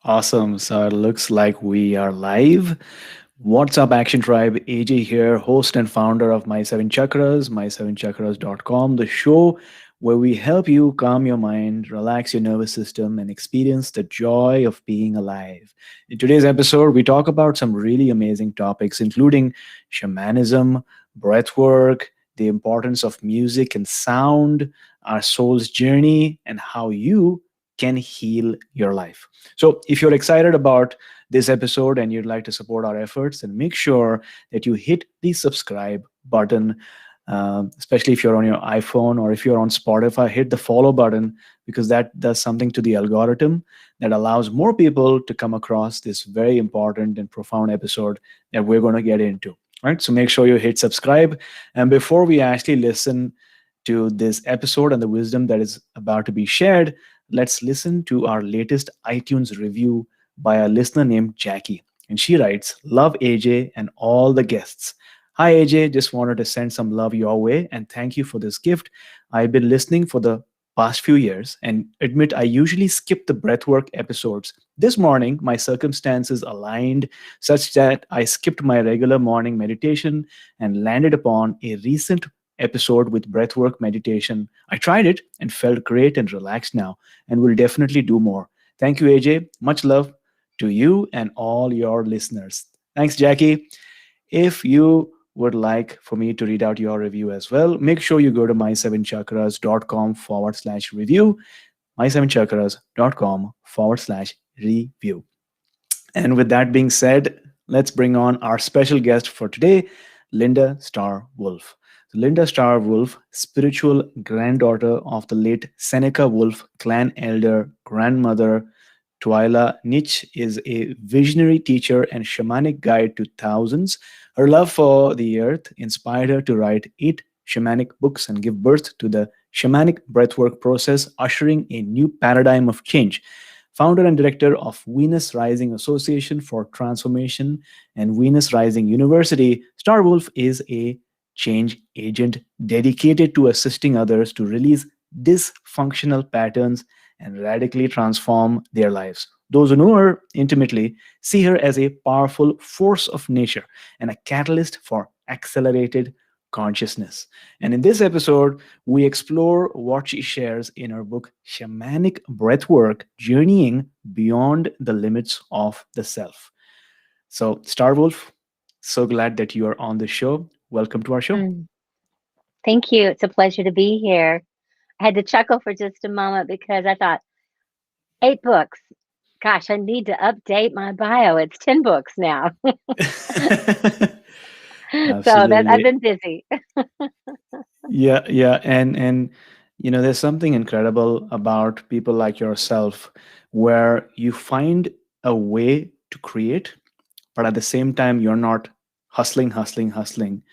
Awesome. So it looks like we are live. What's up, Action Tribe? AJ here, host and founder of My Seven Chakras, my7chakras.com, the show where we help you calm your mind, relax your nervous system, and experience the joy of being alive. In today's episode, we talk about some really amazing topics, including shamanism, breathwork, the importance of music and sound, our soul's journey, and how you can heal your life. So, if you're excited about this episode and you'd like to support our efforts, then make sure that you hit the subscribe button, especially if you're on your iPhone or if you're on Spotify, hit the follow button because that does something to the algorithm that allows more people to come across this very important and profound episode that we're going to get into. Right. So make sure you hit subscribe. And before we actually listen to this episode and the wisdom that is about to be shared, let's listen to our latest iTunes review by a listener named Jackie. And she writes, "Love AJ and all the guests. Hi AJ, just wanted to send some love your way and thank you for this gift. I've been listening for the past few years and admit I usually skip the breathwork episodes. This morning, my circumstances aligned such that I skipped my regular morning meditation and landed upon a recent episode with breathwork meditation. I tried it and felt great and relaxed now and will definitely do more. Thank you, AJ. Much love to you and all your listeners." Thanks, Jackie. If you would like for me to read out your review as well, make sure you go to my7chakras.com/review, my7chakras.com/review. And with that being said, let's bring on our special guest for today, Linda Starr Wolf. Linda Starr Wolf, spiritual granddaughter of the late Seneca Wolf Clan Elder, grandmother Twyla Nitsch, is a visionary teacher and shamanic guide to thousands. Her love for the earth inspired her to write 8 shamanic books and give birth to the shamanic breathwork process, ushering a new paradigm of change. Founder and director of Venus Rising Association for Transformation and Venus Rising University, Star Wolf is a change agent dedicated to assisting others to release dysfunctional patterns and radically transform their lives. Those who know her intimately see her as a powerful force of nature and a catalyst for accelerated consciousness. And in this episode, we explore what she shares in her book, Shamanic Breathwork, Journeying Beyond the Limits of the Self. So, Star Wolf, so glad that you are on the show. Welcome to our show. Mm, Thank you. It's a pleasure to be here. I had to chuckle for just a moment because I thought, 8 books. Gosh, I need to update my bio. It's 10 books now. So that I've Absolutely. been busy. Yeah, yeah, and there's something incredible about people like yourself where you find a way to create, but at the same time you're not hustling, hustling, hustling.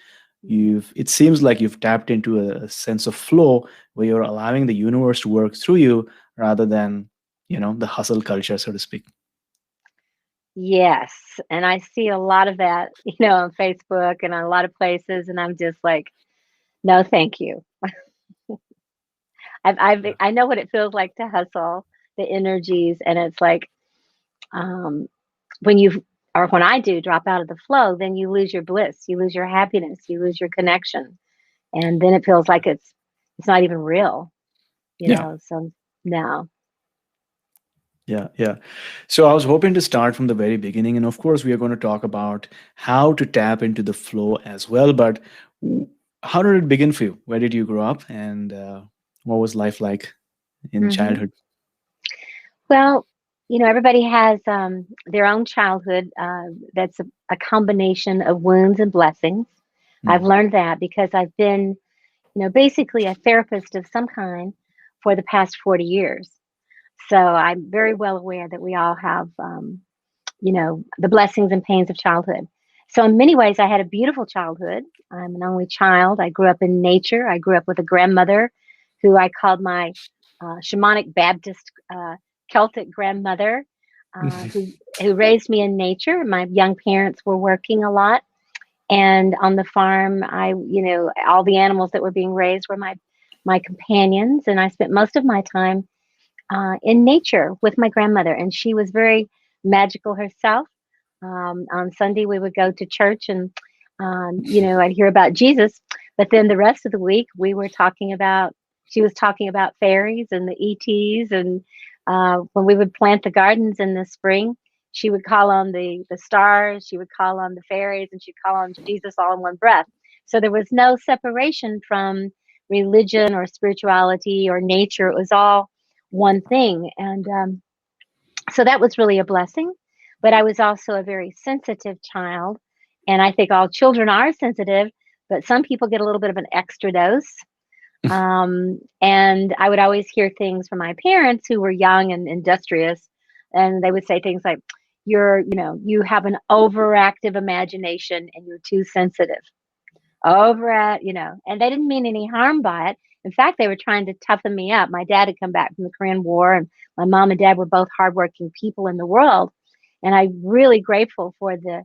It seems like you've tapped into a sense of flow where you're allowing the universe to work through you rather than, the hustle culture, so to speak. Yes, and I see a lot of that, on Facebook and on a lot of places, and I'm just like, no, thank you. I know what it feels like to hustle, the energies, and it's like um, when you or when I do drop out of the flow, then you lose your bliss, you lose your happiness, you lose your connection, and then it feels like it's not even real, Yeah. So no. Yeah, yeah. So I was hoping to start from the very beginning, and of course, we are going to talk about how to tap into the flow as well. But w- how did it begin for you? Where did you grow up, and what was life like in hmm childhood? Well, everybody has their own childhood that's a combination of wounds and blessings. I've Mm. learned that because I've been, basically a therapist of some kind for the past 40 years. So I'm very well aware that we all have, the blessings and pains of childhood. So in many ways, I had a beautiful childhood. I'm an only child. I grew up in nature. I grew up with a grandmother who I called my shamanic Baptist Celtic grandmother, who raised me in nature. My young parents were working a lot, and on the farm, all the animals that were being raised were my companions, and I spent most of my time in nature with my grandmother, and she was very magical herself. On Sunday, we would go to church, and I'd hear about Jesus. But then the rest of the week, she was talking about fairies and the ETs, and when we would plant the gardens in the spring, she would call on the stars, she would call on the fairies, and she'd call on Jesus all in one breath. So there was no separation from religion or spirituality or nature. It was all one thing. And so that was really a blessing. But I was also a very sensitive child. And I think all children are sensitive, but some people get a little bit of an extra dose. And I would always hear things from my parents who were young and industrious. And they would say things like, you have an overactive imagination and you're too sensitive. And they didn't mean any harm by it. In fact, they were trying to toughen me up. My dad had come back from the Korean War, and my mom and dad were both hardworking people in the world. And I'm really grateful for the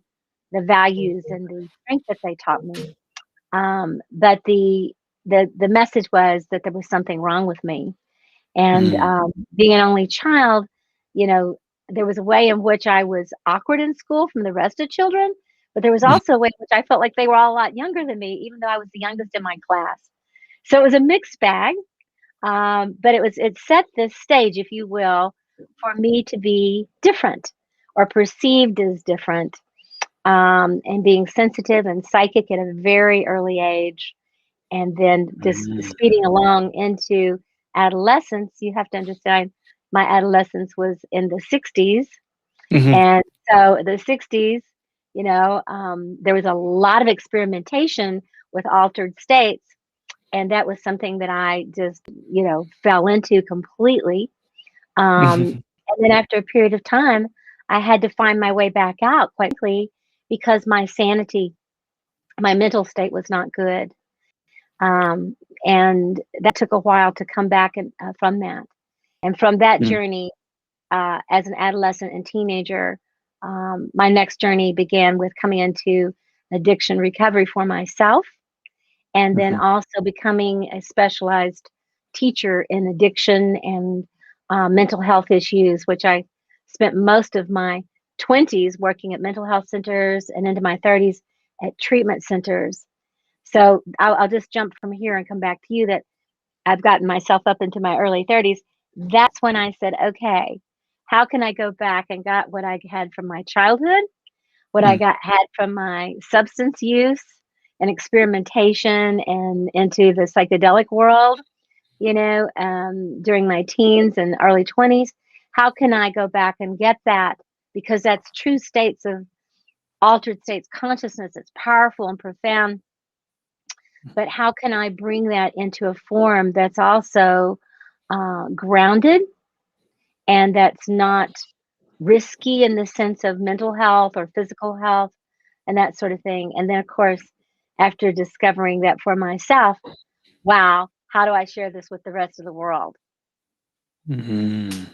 values and the strength that they taught me. But the message was that there was something wrong with me. And Mm. being an only child, there was a way in which I was awkward in school from the rest of children, but there was also a way in which I felt like they were all a lot younger than me, even though I was the youngest in my class. So it was a mixed bag, but it set this stage, if you will, for me to be different or perceived as different, and being sensitive and psychic at a very early age, and then just Mm. speeding along into adolescence. You have to understand, my adolescence was in the 60s. Mhm. And so the 60s, there was a lot of experimentation with altered states. And that was something that I just, fell into completely. Mhm. And then after a period of time, I had to find my way back out quite quickly because my sanity, my mental state was not good. And that took a while to come back from that. And from that Mm. journey, as an adolescent and teenager, my next journey began with coming into addiction recovery for myself, and then Mhm. also becoming a specialized teacher in addiction and mental health issues, which I spent most of my 20s working at mental health centers and into my 30s at treatment centers. So I'll just jump from here and come back to you that I've gotten myself up into my early 30s. That's when I said, okay, how can I go back and got what I had from my childhood, what I Mm. had from my substance use and experimentation and into the psychedelic world, during my teens and early 20s. How can I go back and get that? Because that's true states of altered states consciousness. It's powerful and profound. But how can I bring that into a form that's also grounded and that's not risky in the sense of mental health or physical health and that sort of thing? And then, of course, after discovering that for myself, wow, how do I share this with the rest of the world? Mhm.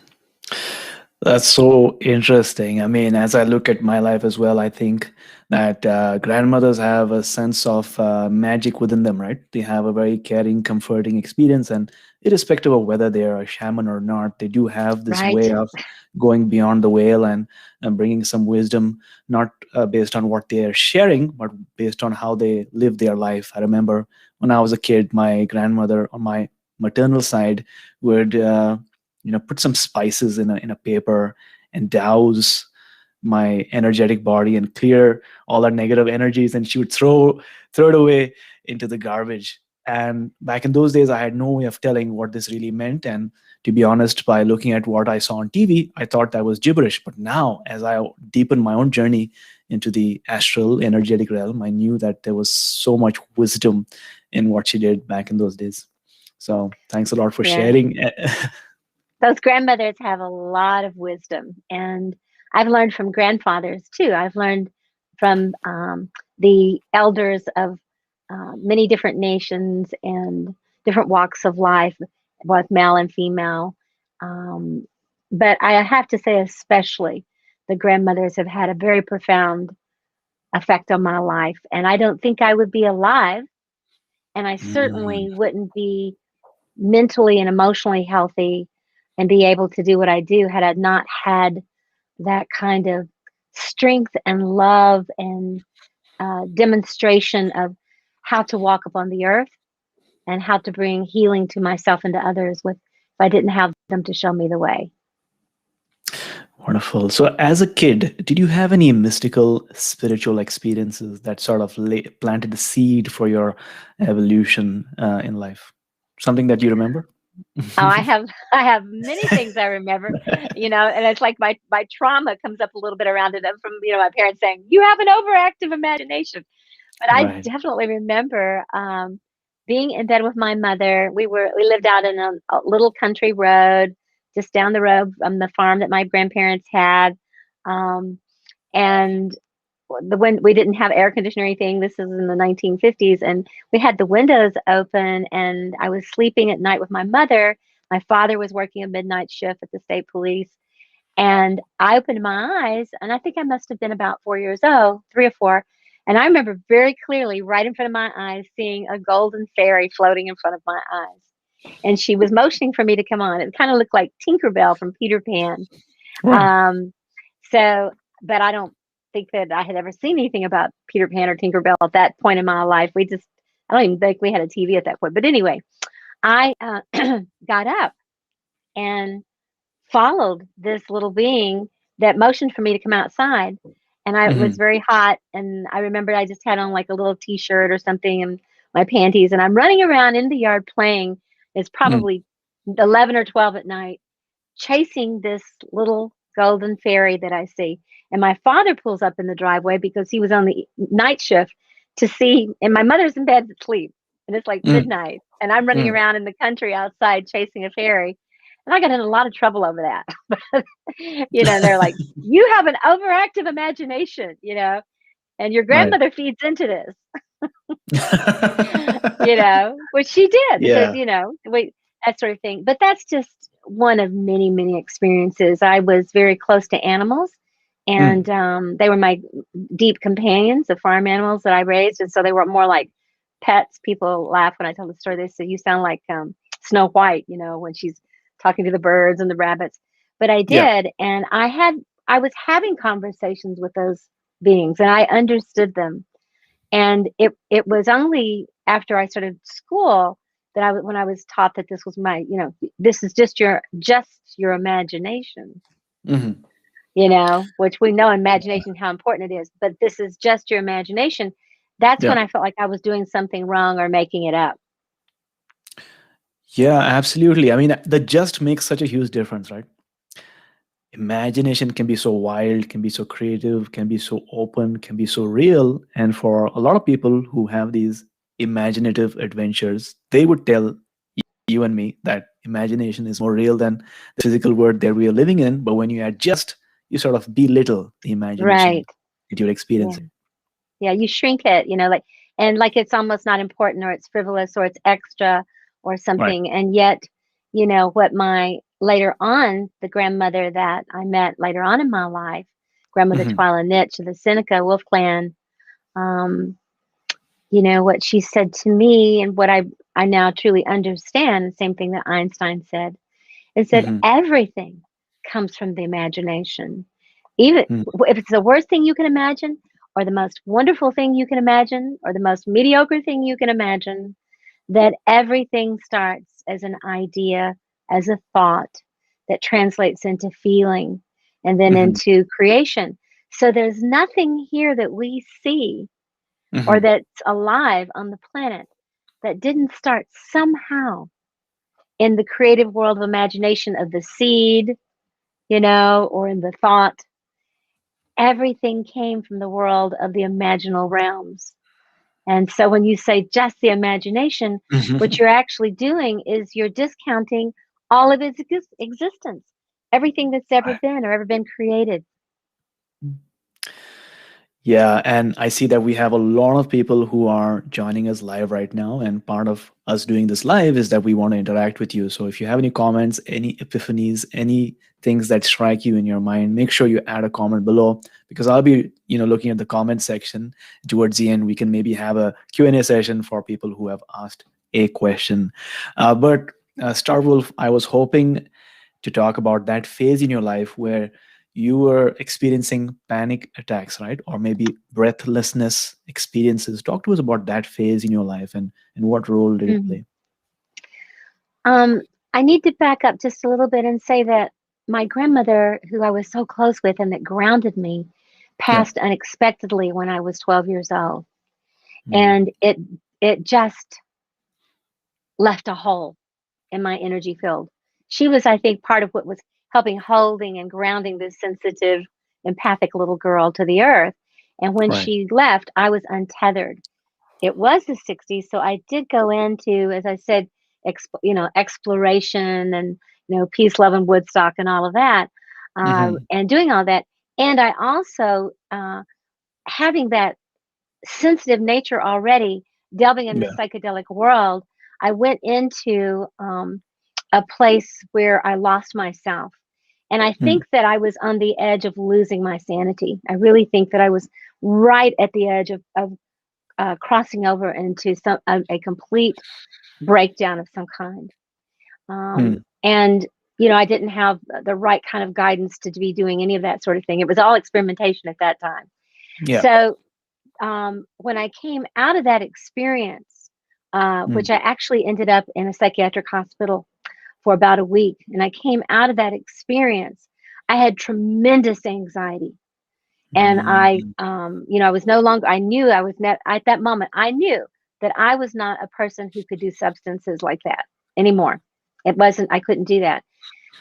That's so interesting. I mean, as I look at my life as well, I think that grandmothers have a sense of magic within them, right? They have a very caring, comforting experience, and irrespective of whether they are a shaman or not, they do have this Right, way of going beyond the veil and bringing some wisdom, not based on what they are sharing, but based on how they live their life. I remember when I was a kid, my grandmother on my maternal side would put some spices in a paper and douse my energetic body and clear all our negative energies, and she would throw it away into the garbage. And back in those days, I had no way of telling what this really meant. And to be honest, by looking at what I saw on TV, I thought that was gibberish. But now, as I deepened my own journey into the astral energetic realm, I knew that there was so much wisdom in what she did back in those days. So thanks a lot for yeah. sharing. Those grandmothers have a lot of wisdom, and I've learned from grandfathers too. I've learned from the elders of many different nations and different walks of life, both male and female. Um, but I have to say, especially the grandmothers have had a very profound effect on my life, and I don't think I would be alive, and I Mm. certainly wouldn't be mentally and emotionally healthy and be able to do what I do had I not had that kind of strength and love and demonstration of how to walk upon the earth and how to bring healing to myself and to others with if I didn't have them to show me the way. Wonderful. So, as a kid, did you have any mystical, spiritual experiences that sort of planted the seed for your evolution in life? Something that you remember? Oh, I have many things I remember, and it's like my trauma comes up a little bit around it from, my parents saying, "You have an overactive imagination." But I Right. definitely remember being in bed with my mother. We lived out in a little country road just down the road from the farm that my grandparents had. Um, and when we didn't have air conditioner or anything, this is in the 1950s, and we had the windows open, and I was sleeping at night with my mother. My father was working a midnight shift at the state police, and I opened my eyes, and I think I must have been about 4 years old, 3 or 4. And I remember very clearly, right in front of my eyes, seeing a golden fairy floating in front of my eyes. And she was motioning for me to come on. It kind of looked like Tinkerbell from Peter Pan. Right. Um, so, but I don't think that I had ever seen anything about Peter Pan or Tinkerbell at that point in my life. I don't even think we had a TV at that point. But anyway, I got up and followed this little being that motioned for me to come outside. And it was Hmm. very hot. And I remember I just had on like a little t-shirt or something and my panties. And I'm running around in the yard playing. It's probably 11 or 12 at night, chasing this little golden fairy that I see. And my father pulls up in the driveway because he was on the night shift to see, and my mother's in bed asleep. And it's like Mm. midnight. And I'm running Mm. around in the country outside chasing a fairy. And I got in a lot of trouble over that. And they're like, "You have an overactive imagination, and your Right. grandmother feeds into this." Which she did because, Yeah. that sort of thing. But that's just one of many, many experiences. I was very close to animals, Mm. and they were my deep companions, the farm animals that I raised. And so they were more like pets. People laugh when I tell the story. They say, "You sound like Snow White, when she's talking to the birds and the rabbits." But I Yeah. did. And I was having conversations with those beings and I understood them. And it was only after I started school that when I was taught that this was this is just your imagination, Hmm. which we know imagination, how important it is, but this is just your imagination. That's when Yeah. I felt like I was doing something wrong or making it up. Yeah, absolutely. I mean, that just makes such a huge difference, right? Imagination can be so wild, can be so creative, can be so open, can be so real. And for a lot of people who have these imaginative adventures, they would tell you and me that imagination is more real than the physical world that we are living in. But when you adjust, you sort of belittle the imagination Right. that you're Yeah. experiencing. Yeah. You shrink it, and like it's almost not important or it's frivolous or it's extra or Right. something. And yet, what my later on, the grandmother that I met later on in my life, grandmother Hmm. Twyla Nitsch of the Seneca Wolf Clan, um, what she said to me and what I now truly understand, the same thing that Einstein said, is that Hmm. everything comes from the imagination. Even if it's the worst thing you can imagine, or the most wonderful thing you can imagine, or the most mediocre thing you can imagine, that everything starts as an idea, as a thought that translates into feeling and then Hmm. into creation. So there's nothing here that we see or Hmm. that's alive on the planet that didn't start somehow in the creative world of imagination of the seed, or in the thought. Everything came from the world of the imaginal realms. And so when you say just the imagination, what Hmm. you're actually doing is you're discounting all of its existence, everything that's ever been or ever been created. Yeah, and I see that we have a lot of people who are joining us live right now. And part of us doing this live is that we want to interact with you. So if you have any comments, any epiphanies, any things that strike you in your mind, make sure you add a comment below because I'll be, looking at the comment section towards the end. We can maybe have a Q&A session for people who have asked a question. But Star Wolf, I was hoping to talk about that phase in your life where you were experiencing panic attacks, right? Or maybe breathlessness experiences. Talk to us about that phase in your life, and what role did it Mhm. play? I need to back up just a little bit and say that my grandmother, who I was so close with and that grounded me, Yeah. passed unexpectedly when I was 12 years old. Mm. And it just left a hole in my energy field. She was, I think, part of what was helping holding and grounding this sensitive, empathic little girl to the earth. And when Right. she left, I was untethered. It was the 60s, so I did go into, as I said, exploration and peace, love, and Woodstock and all of that, Hmm. and doing all that. And I also, having that sensitive nature already, delving in the Yeah. psychedelic world, I went into a place where I lost myself. And I Mm. think that I was on the edge of losing my sanity. I really think that I was right at the edge of crossing over into a complete breakdown of some kind. Mm. And I didn't have the right kind of guidance to be doing any of that sort of thing. It was all experimentation at that time. Yeah. So when I came out of that experience, Mm. which I actually ended up in a psychiatric hospital for about a week, and I came out of that experience, I had tremendous anxiety. And Mm. I was no longer, I knew I was not, at that moment, I knew that I was not a person who could do substances like that anymore. It wasn't, I couldn't do that.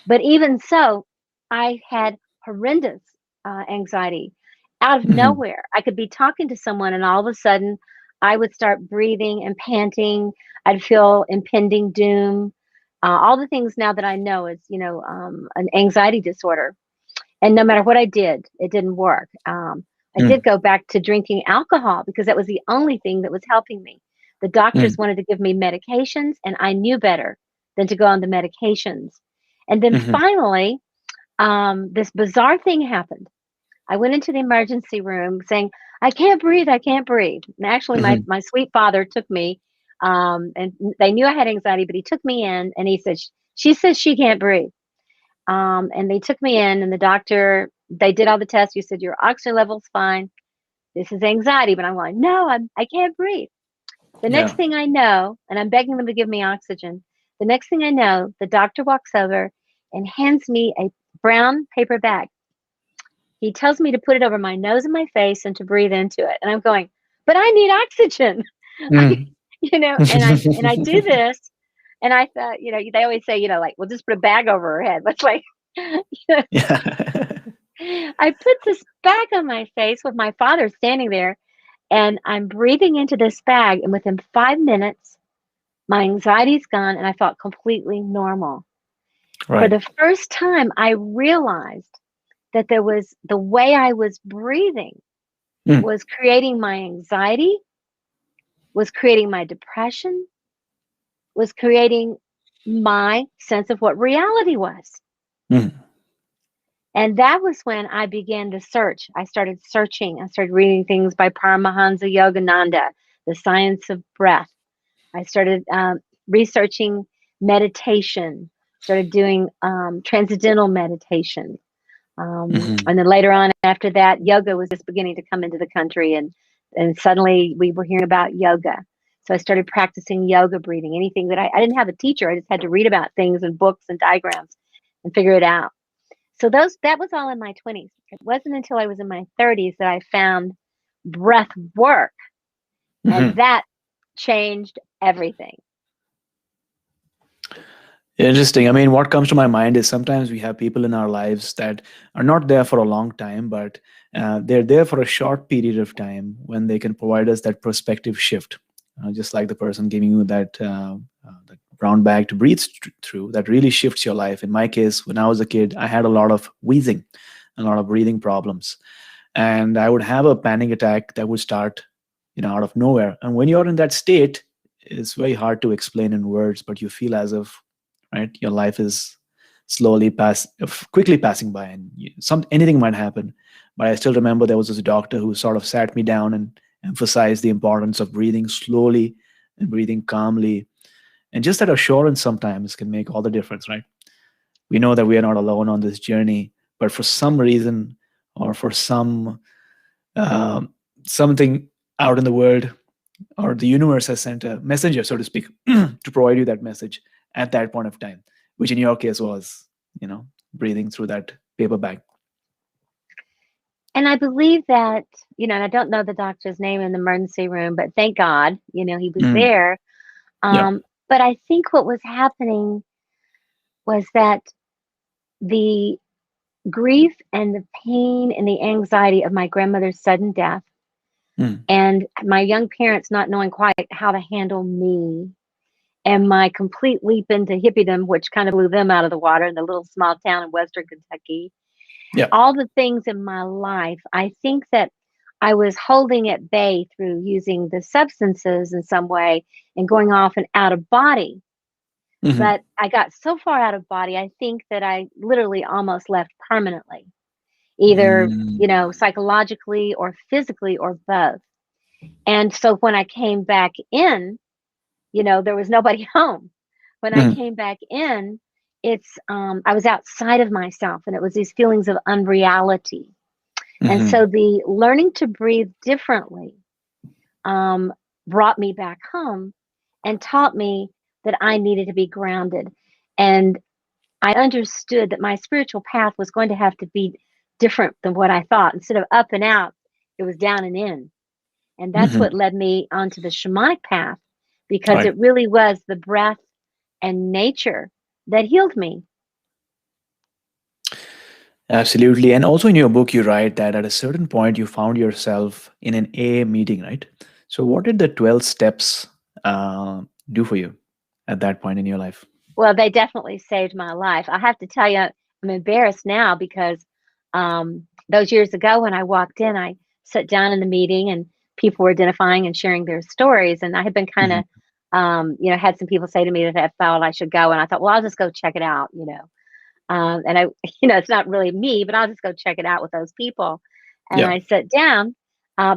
But even so, I had horrendous anxiety out of Mhm. nowhere. I could be talking to someone, and all of a sudden, I would start breathing and panting. I'd feel impending doom. All the things now that I know is, an anxiety disorder. And no matter what I did, it didn't work. I did Mm. go back to drinking alcohol because that was the only thing that was helping me. The doctors Mm. wanted to give me medications, and I knew better than to go on the medications. And then Mhm. finally, this bizarre thing happened. I went into the emergency room saying, I can't breathe, I can't breathe. And actually, Mhm. my sweet father took me, and they knew I had anxiety, but he took me in and he said, she says she can't breathe. And they took me in, and the doctor, they did all the tests. You said your oxygen level's fine. This is anxiety, but I'm like, no, I can't breathe. The next Yeah. thing I know, and I'm begging them to give me oxygen. The next thing I know, the doctor walks over and hands me a brown paper bag. He tells me to put it over my nose and my face and to breathe into it. And I'm going, but I need oxygen. I, Mm. and I do this, and I thought, they always say, like, well, just put a bag over her head. That's like, Yeah. I put this bag on my face with my father standing there, and I'm breathing into this bag. And within 5 minutes, my anxiety's gone, and I felt completely normal. For Right. the first time, I realized that there was the way I was breathing Mm. was creating my anxiety, was creating my depression, was creating my sense of what reality was. Mm. And that was when I began to search. I started searching. I started reading things by Paramahansa Yogananda, The Science of Breath. I started researching meditation, started doing transcendental meditation. Mhm. And then later on after that, yoga was just beginning to come into the country, and suddenly we were hearing about yoga. So I started practicing yoga breathing. Anything that I didn't have a teacher, I just had to read about things and books and diagrams and figure it out. So that was all in my 20s. It wasn't until I was in my 30s that I found breath work, and Mhm. that changed everything. Interesting. I mean, what comes to my mind is sometimes we have people in our lives that are not there for a long time, but they're there for a short period of time when they can provide us that perspective shift. Just like the person giving you that brown bag to breathe through, that really shifts your life. In my case, when I was a kid, I had a lot of wheezing, a lot of breathing problems, and I would have a panic attack that would start, out of nowhere. And when you're in that state, it's very hard to explain in words, but you feel as if, right, your life is quickly passing by, and anything might happen. But I still remember there was this doctor who sort of sat me down and emphasized the importance of breathing slowly and breathing calmly, and just that assurance sometimes can make all the difference, right? We know that we are not alone on this journey, but for some reason, or for some um, something out in the world, or the universe has sent a messenger, so to speak, to provide you that message at that point of time, which in your case was, breathing through that paper bag. And I believe that, and I don't know the doctor's name in the emergency room, but thank God, he was Mm. there. Yeah. But I think what was happening was that the grief and the pain and the anxiety of my grandmother's sudden death Mm. and my young parents not knowing quite how to handle me and my complete leap into hippiedom, which kind of blew them out of the water in the little small town in Western Kentucky. Yeah. All the things in my life, I think that I was holding at bay through using the substances in some way and going off and out of body. Hmm. But I got so far out of body, I think that I literally almost left permanently, either, Mm. psychologically or physically or both. And so when I came back in, there was nobody home. When I Mm. came back in, I was outside of myself and it was these feelings of unreality. And Hmm. so the learning to breathe differently um, brought me back home and taught me that I needed to be grounded. And I understood that my spiritual path was going to have to be different than what I thought. Instead of up and out, it was down and in. And that's Hmm. what led me onto the shamanic path because Right. it really was the breath and nature that healed me. Absolutely. And also in your book, you write that at a certain point, you found yourself in an AA meeting, right? So, what did the 12 steps do for you at that point in your life? Well, they definitely saved my life. I have to tell you, I'm embarrassed now because those years ago when I walked in, I sat down in the meeting and people were identifying and sharing their stories. And I had been kind Hmm. of, had some people say to me that I felt I should go. And I thought, well, I'll just go check it out, and I, it's not really me, but I'll just go check it out with those people. And Yeah. I sat down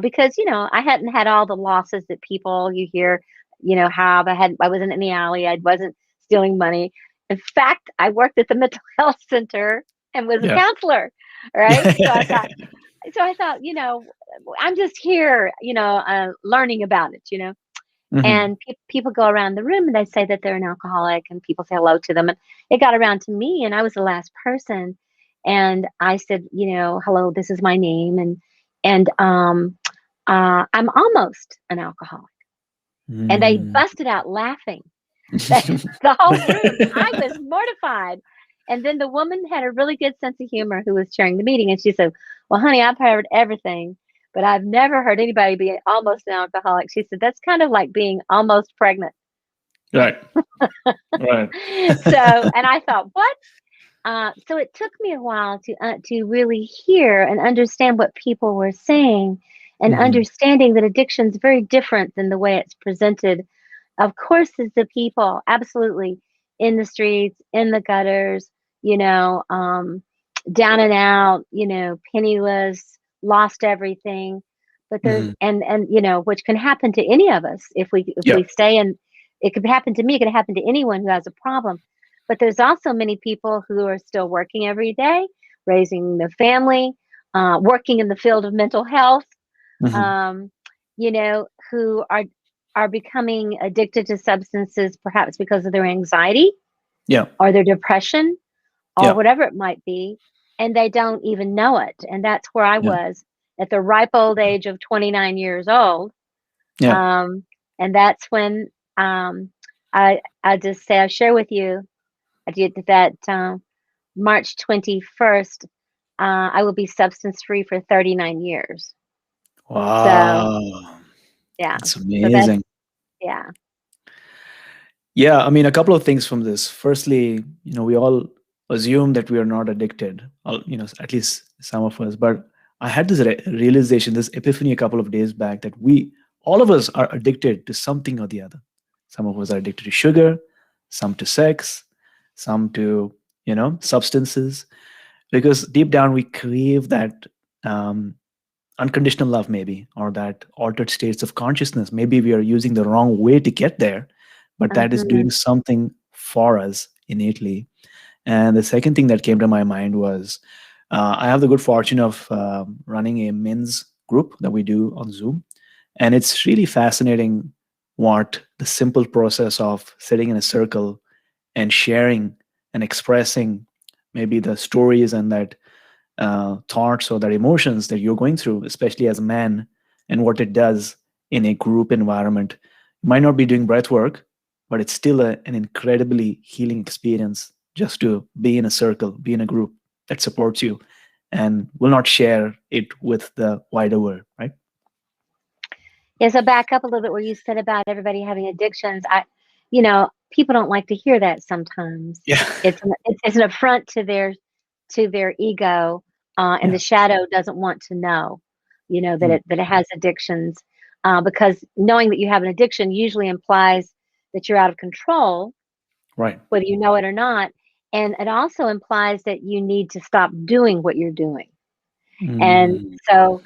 because, I hadn't had all the losses that people you hear, have. I wasn't in the alley. I wasn't stealing money. In fact, I worked at the mental health center and was a Yeah. counselor. Right. So I thought, I'm just here, learning about it, Hmm. and people go around the room and they say that they're an alcoholic, and people say hello to them. And it got around to me, and I was the last person. And I said, hello, this is my name, and I'm almost an alcoholic. And they Mm. busted out laughing. The whole room. I was mortified. And then the woman had a really good sense of humor who was chairing the meeting, and she said, "Well, honey, I've heard everything, but I've never heard anybody be almost an alcoholic." She said, "That's kind of like being almost pregnant." Right. Right. And I thought, what? So it took me a while to really hear and understand what people were saying, and Hmm. understanding that addiction is very different than the way it's presented. Of course, it's the people, absolutely, in the streets, in the gutters, down and out, penniless, lost everything. But there's Hmm. and which can happen to any of us if Yeah. we stay in. It could happen to me. It could happen to anyone who has a problem. But there's also many people who are still working every day, raising their family, working in the field of mental health, Hmm. um, who are becoming addicted to substances, perhaps because of their anxiety Yeah. or their depression or Yeah. whatever it might be, and they don't even know it. And that's where I Yeah. was at the ripe old age of 29 years old. Yeah. Um, and that's when I just say I share with you. I did that March 21st. I will be substance free for 39 years. So Wow. yeah, That's so that's amazing. yeah. Yeah, I mean, a couple of things from this. Firstly, we all assume that we are not addicted, at least some of us. But I had this realization, this epiphany a couple of days back that all of us are addicted to something or the other. Some of us are addicted to sugar, some to sex, some to, substances, because deep down we crave that um, unconditional love, maybe, or that altered states of consciousness. Maybe we are using the wrong way to get there, but that is Uh-huh. doing something for us innately. And the second thing that came to my mind was I have the good fortune of running a men's group that we do on Zoom. And it's really fascinating what the simple process of sitting in a circle and sharing and expressing maybe the stories and that thoughts or that emotions that you're going through, especially as a man, and what it does in a group environment. You might not be doing breath work, but it's still an incredibly healing experience just to be in a circle, be in a group that supports you and will not share it with the wider world, right? Yeah, so back up a little bit where you said about everybody having addictions. People don't like to hear that sometimes. Yeah. It's an affront to their ego, and Yeah. the shadow doesn't want to know, that Mm. it has addictions, because knowing that you have an addiction usually implies that you're out of control, Right. whether you know it or not, and it also implies that you need to stop doing what you're doing. And Mm. so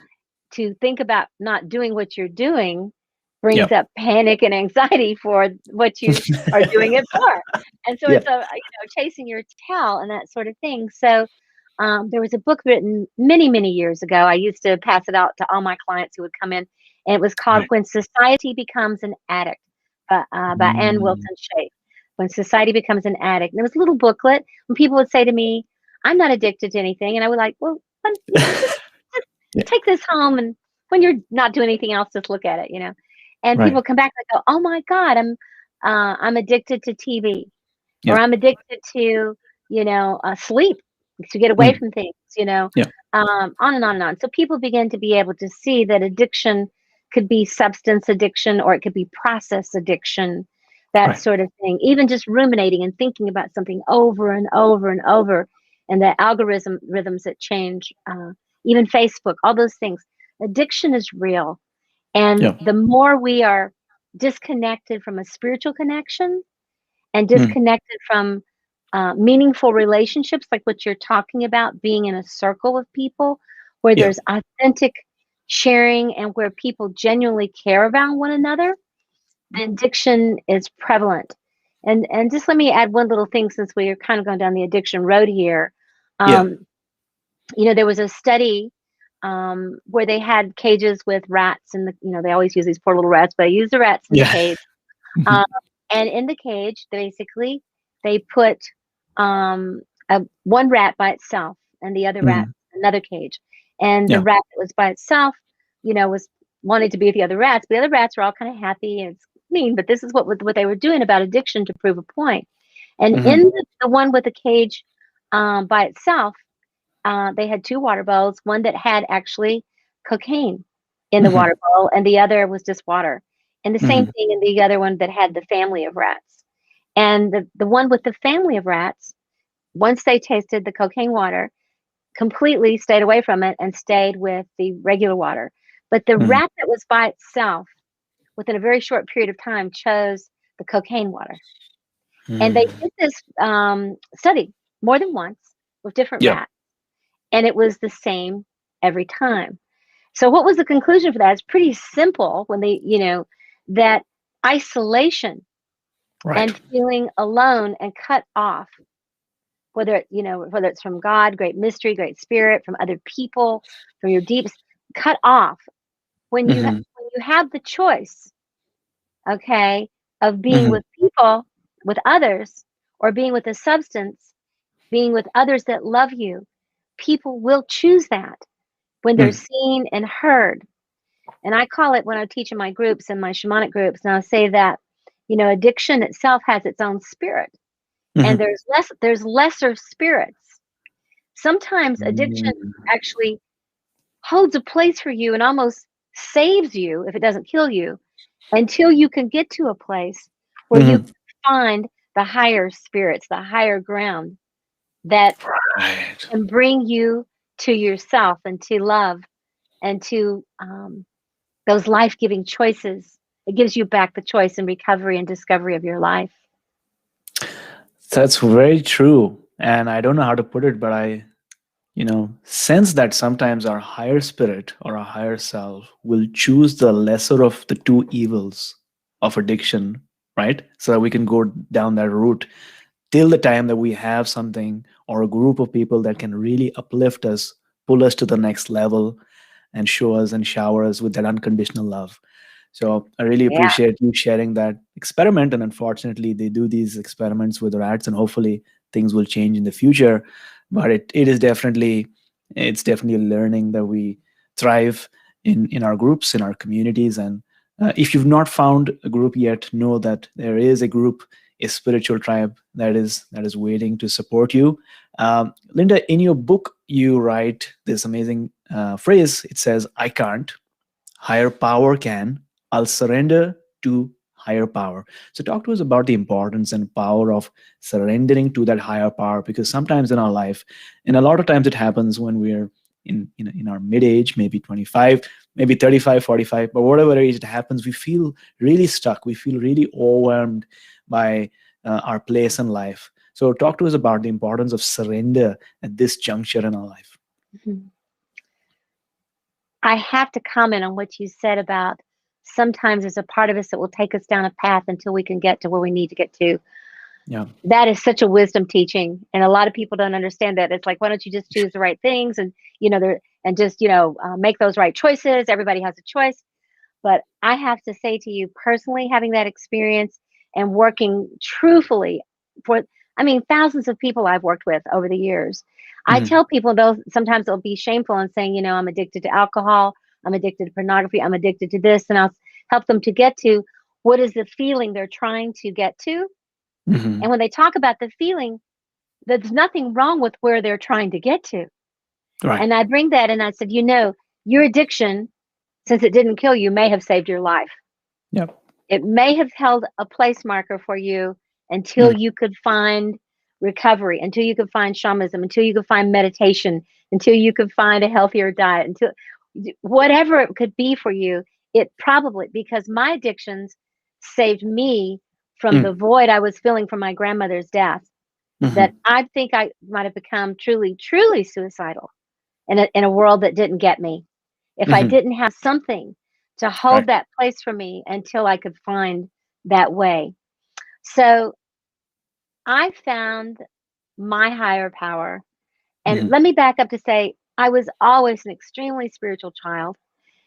to think about not doing what you're doing brings Yep. up panic and anxiety for what you are doing it for. And so Yeah. it's chasing your tail and that sort of thing. So there was a book written many, many years ago. I used to pass it out to all my clients who would come in, and it was called Right. "When Society Becomes an Addict" by Ann Mm. Wilson Schaef. When Society Becomes an Addict. And it was a little booklet. When people would say to me, "I'm not addicted to anything," and I would like, well, just Yeah. take this home, and when you're not doing anything else, just look at it. And Right. people come back and go, "Oh my God, I'm addicted to TV, or Yeah. I'm addicted to sleep to get away Mm. from things." Yeah. On and on and on. So people begin to be able to see that addiction could be substance addiction, or it could be process addiction, that Right. sort of thing. Even just ruminating and thinking about something over and over and over, and the algorithm rhythms that change. Even Facebook, all those things. Addiction is real. And Yeah. the more we are disconnected from a spiritual connection and Mm. disconnected from meaningful relationships, like what you're talking about, being in a circle with people where Yeah. there's authentic sharing and where people genuinely care about one another, the addiction is prevalent. And just let me add one little thing, since we are kind of going down the addiction road here. Yeah. Um, there was a study where they had cages with rats, and they always use these poor little rats, but I use the rats in the Yeah. cage. Um, and in the cage, basically, they put um, one rat by itself and the other rat Mm. in another cage. And the Yeah. rat that was by itself, was wanting to be with the other rats. But the other rats were all kind of happy, and it's mean, but this is what they were doing about addiction to prove a point. And in Mhm. the one with the cage by itself, they had two water bowls, one that had actually cocaine in the Mhm. water bowl, and the other was just water. And the same Mhm. thing in the other one that had the family of rats. And the one with the family of rats, once they tasted the cocaine water, completely stayed away from it and stayed with the regular water. But the Mhm. rat that was by itself, within a very short period of time, chose the cocaine water. And they Mm. did this study more than once with different Yeah. rats, and it was the same every time. So what was the conclusion for that? It's pretty simple when that isolation Right. and feeling alone and cut off, whether it's from God, great mystery, great spirit, from other people, from your deeps, cut off when Mhm. when you have the choice, okay, of being Mhm. with people, with others, or being with a substance, being with others that love you. People will choose that when they're Mm. seen and heard. And I call it, when I teach in my groups and my shamanic groups, and I'll say that, addiction itself has its own spirit. And Mhm. there's lesser spirits. Sometimes addiction Mm. actually holds a place for you and almost saves you if it doesn't kill you, until you can get to a place where you Mhm. can find the higher spirits, the higher ground that Right. can bring you to yourself and to love and to those life-giving choices. It gives you back the choice and recovery and discovery of your life. That's very true. And I don't know how to put it, but I, sense that sometimes our higher spirit or our higher self will choose the lesser of the two evils of addiction, right? So that we can go down that route till the time that we have something or a group of people that can really uplift us, pull us to the next level, and show us and shower us with that unconditional love. So I really Yeah. appreciate you sharing that experiment. And unfortunately, they do these experiments with rats, and hopefully things will change in the future. But it is definitely, it's definitely a learning that we thrive in our groups, in our communities. And if you've not found a group yet, know that there is a group, a spiritual tribe that is waiting to support you. Linda, in your book, you write this amazing phrase. It says, "I can't, higher power can. I'll surrender to higher power." So talk to us about the importance and power of surrendering to that higher power, because sometimes in our life, and a lot of times it happens when we're in our mid age, maybe 25, maybe 35, 45, but whatever age it happens, we feel really stuck. We feel really overwhelmed by our place in life. So talk to us about the importance of surrender at this juncture in our life. Mhm. I have to comment on what you said about sometimes there's a part of us that will take us down a path until we can get to where we need to get to. Yeah. That is such a wisdom teaching, and a lot of people don't understand that. It's like, why don't you just choose the right things, and there, and just make those right choices. Everybody has a choice. But I have to say to you personally, having that experience and working truthfully for, I mean, thousands of people I've worked with over the years. I Hmm. tell people, though, sometimes they'll be shameful and saying, I'm addicted to alcohol, I'm addicted to pornography, I'm addicted to this, and I'll help them to get to what is the feeling they're trying to get to. Hmm. And when they talk about the feeling, there's nothing wrong with where they're trying to get to. Right. And I bring that and I said, your addiction, since it didn't kill you, may have saved your life. Yep. It may have held a place marker for you until Mm. you could find recovery, until you could find shamanism, until you could find meditation, until you could find a healthier diet, until whatever it could be for you. It probably, because my addictions saved me from the Mm. void I was feeling from my grandmother's death, that Mhm. I think I might have become truly, truly suicidal in a world that didn't get me. If I Mhm. didn't have something to hold Right. that place for me until I could find that way. So I found my higher power. And Mhm. let me back up to say, I was always an extremely spiritual child.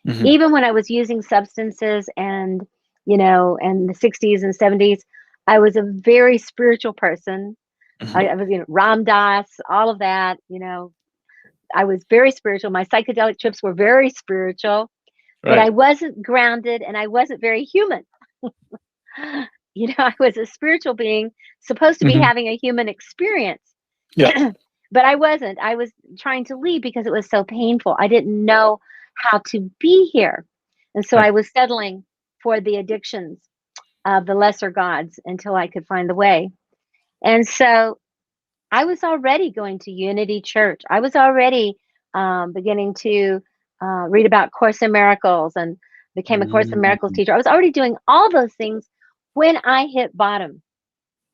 Mhm. Even when I was using substances and, in the 60s and 70s, I was a very spiritual person. I Mhm. was, Ram Dass, all of that, I was very spiritual. My psychedelic trips were very spiritual, but I Right. wasn't grounded and I wasn't very human. I was a spiritual being supposed to be Mhm. having a human experience, Yeah. but I wasn't. I was trying to leave because it was so painful. I didn't know how to be here. And so I Right. was settling for the addictions of the lesser gods until I could find the way. And so I was already going to Unity Church. I was already beginning to read about Course in Miracles and became a Course in Miracles Mm. teacher. I was already doing all those things when I hit bottom.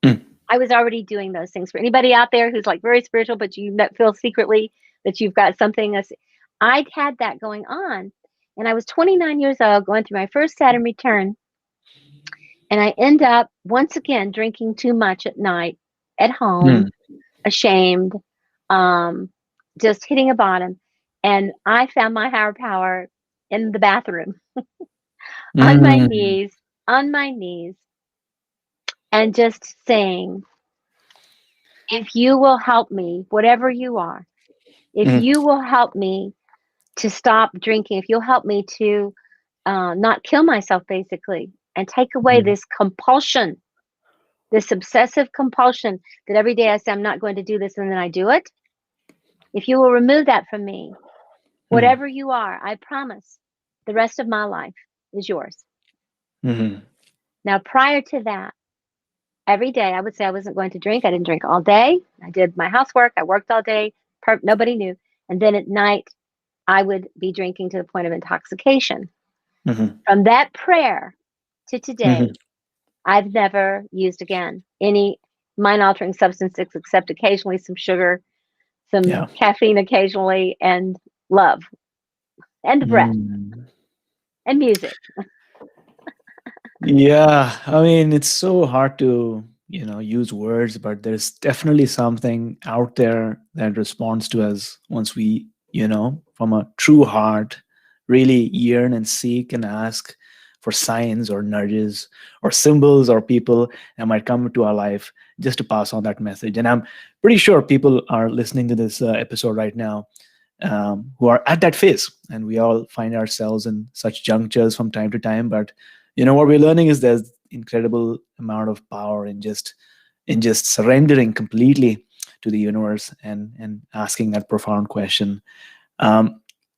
Mm. I was already doing those things. For anybody out there who's like very spiritual, but you feel secretly that you've got something, I'd had that going on. And I was 29 years old, going through my first Saturn return. And I end up once again drinking too much at night at home, Mm. ashamed, um, just hitting a bottom. And I found my higher power in the bathroom, Mm. on my knees, and just saying, if you will help me, whatever you are, if Mm. you will help me to stop drinking, if you'll help me to not kill myself, basically, and take away Mm. this compulsion, this obsessive compulsion that every day I say, I'm not going to do this, and then I do it. If you will remove that from me, Mm. whatever you are, I promise the rest of my life is yours. Mhm. Now, prior to that, every day I would say I wasn't going to drink. I didn't drink all day. I did my housework. I worked all day. Nobody knew. And then at night, I would be drinking to the point of intoxication. Mhm. From that prayer to Mhm. today, I've never used again any mind altering substances except occasionally some sugar, some Yeah. caffeine occasionally, and love and breath Mm. and music. Yeah. I mean, it's so hard to, use words, but there's definitely something out there that responds to us once we, from a true heart, really yearn and seek and ask for signs or nudges or symbols or people that might come into our life just to pass on that message. And I'm pretty sure people are listening to this episode right now, who are at that phase, and we all find ourselves in such junctures from time to time. But what we're learning is there's incredible amount of power in just surrendering completely to the universe and asking that profound question.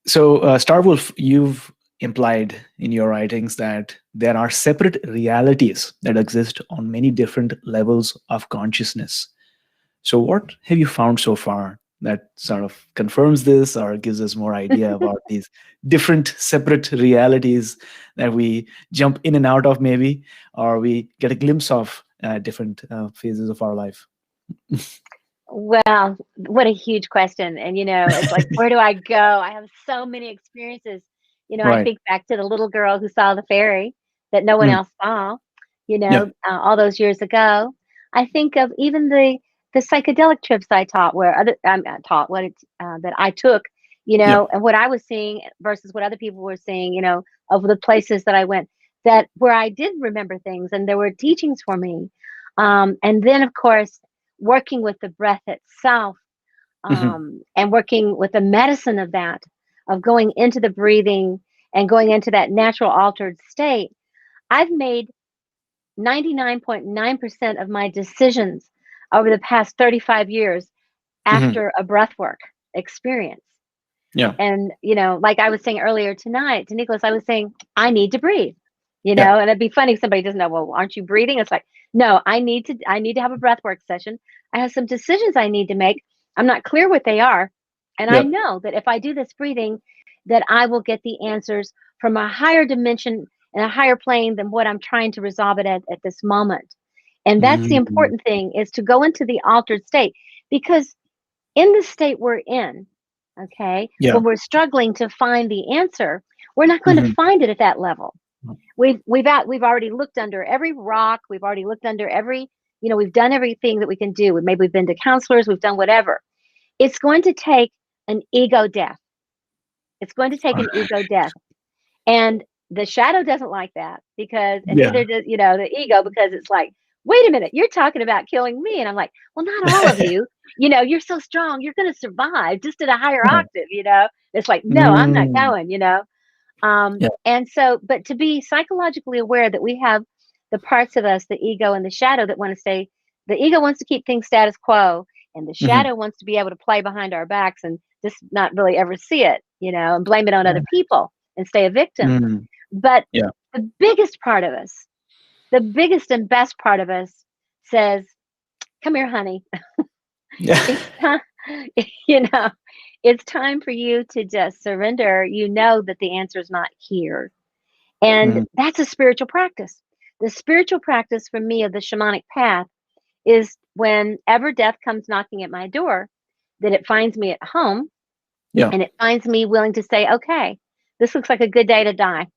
So, Star Wolf, you've implied in your writings that there are separate realities that exist on many different levels of consciousness. So, what have you found so far that sort of confirms this or gives us more idea about these different separate realities that we jump in and out of, maybe, or we get a glimpse of different phases of our life? Well, what a huge question. And, it's like, where do I go? I have so many experiences. I Right. think back to the little girl who saw the fairy that no one Mm. else saw, Yeah. all those years ago. I think of even the psychedelic trips I taught, where I'm taught what it's that I took, Yeah. and what I was seeing versus what other people were seeing, of the places that I went, that where I did remember things and there were teachings for me. And then, of course, working with the breath itself, Hmm. and working with the medicine of that, of going into the breathing and going into that natural altered state. I've made 99.9% of my decisions over the past 35 years Hmm. after a breathwork experience. Yeah. And, like I was saying earlier tonight to Nicholas, I was saying, I need to breathe, Yeah. and it'd be funny if somebody doesn't know, well, aren't you breathing? It's like, no, I need to have a breathwork session. I have some decisions I need to make. I'm not clear what they are. And I Yeah. know that if I do this breathing, that I will get the answers from a higher dimension and a higher plane than what I'm trying to resolve it at this moment. And that's the Mhm. important thing, is to go into the altered state, because in the state we're in, okay, Yeah. when we're struggling to find the answer, we're not going to Hmm. find it at that level. We've already looked under every rock. We've already looked under every, we've done everything that we can do. Maybe we've been to counselors. We've done whatever. It's going to take an ego death. It's going to take an ego death. And the shadow doesn't like that, because, and Yeah. neither does, the ego, because it's like, wait a minute, you're talking about killing me. And I'm like, well, not all of you. You're so strong. You're going to survive just at a higher Right. octave. It's like, no, I'm not Mm. going. Yeah. And so, but to be psychologically aware that we have the parts of us, the ego and the shadow, that want to say, the ego wants to keep things status quo, and the Hmm. shadow wants to be able to play behind our backs and just not really ever see it, and blame it on other people and stay a victim. Mm. But Yeah. the biggest part of us, the biggest and best part of us says, come here, honey. Yeah. It's time, you know, it's time for you to just surrender. You know that the answer is not here. And Mm. that's a spiritual practice. The spiritual practice for me of the shamanic path is, whenever death comes knocking at my door, that it finds me at home, Yeah. and it finds me willing to say, okay, this looks like a good day to die.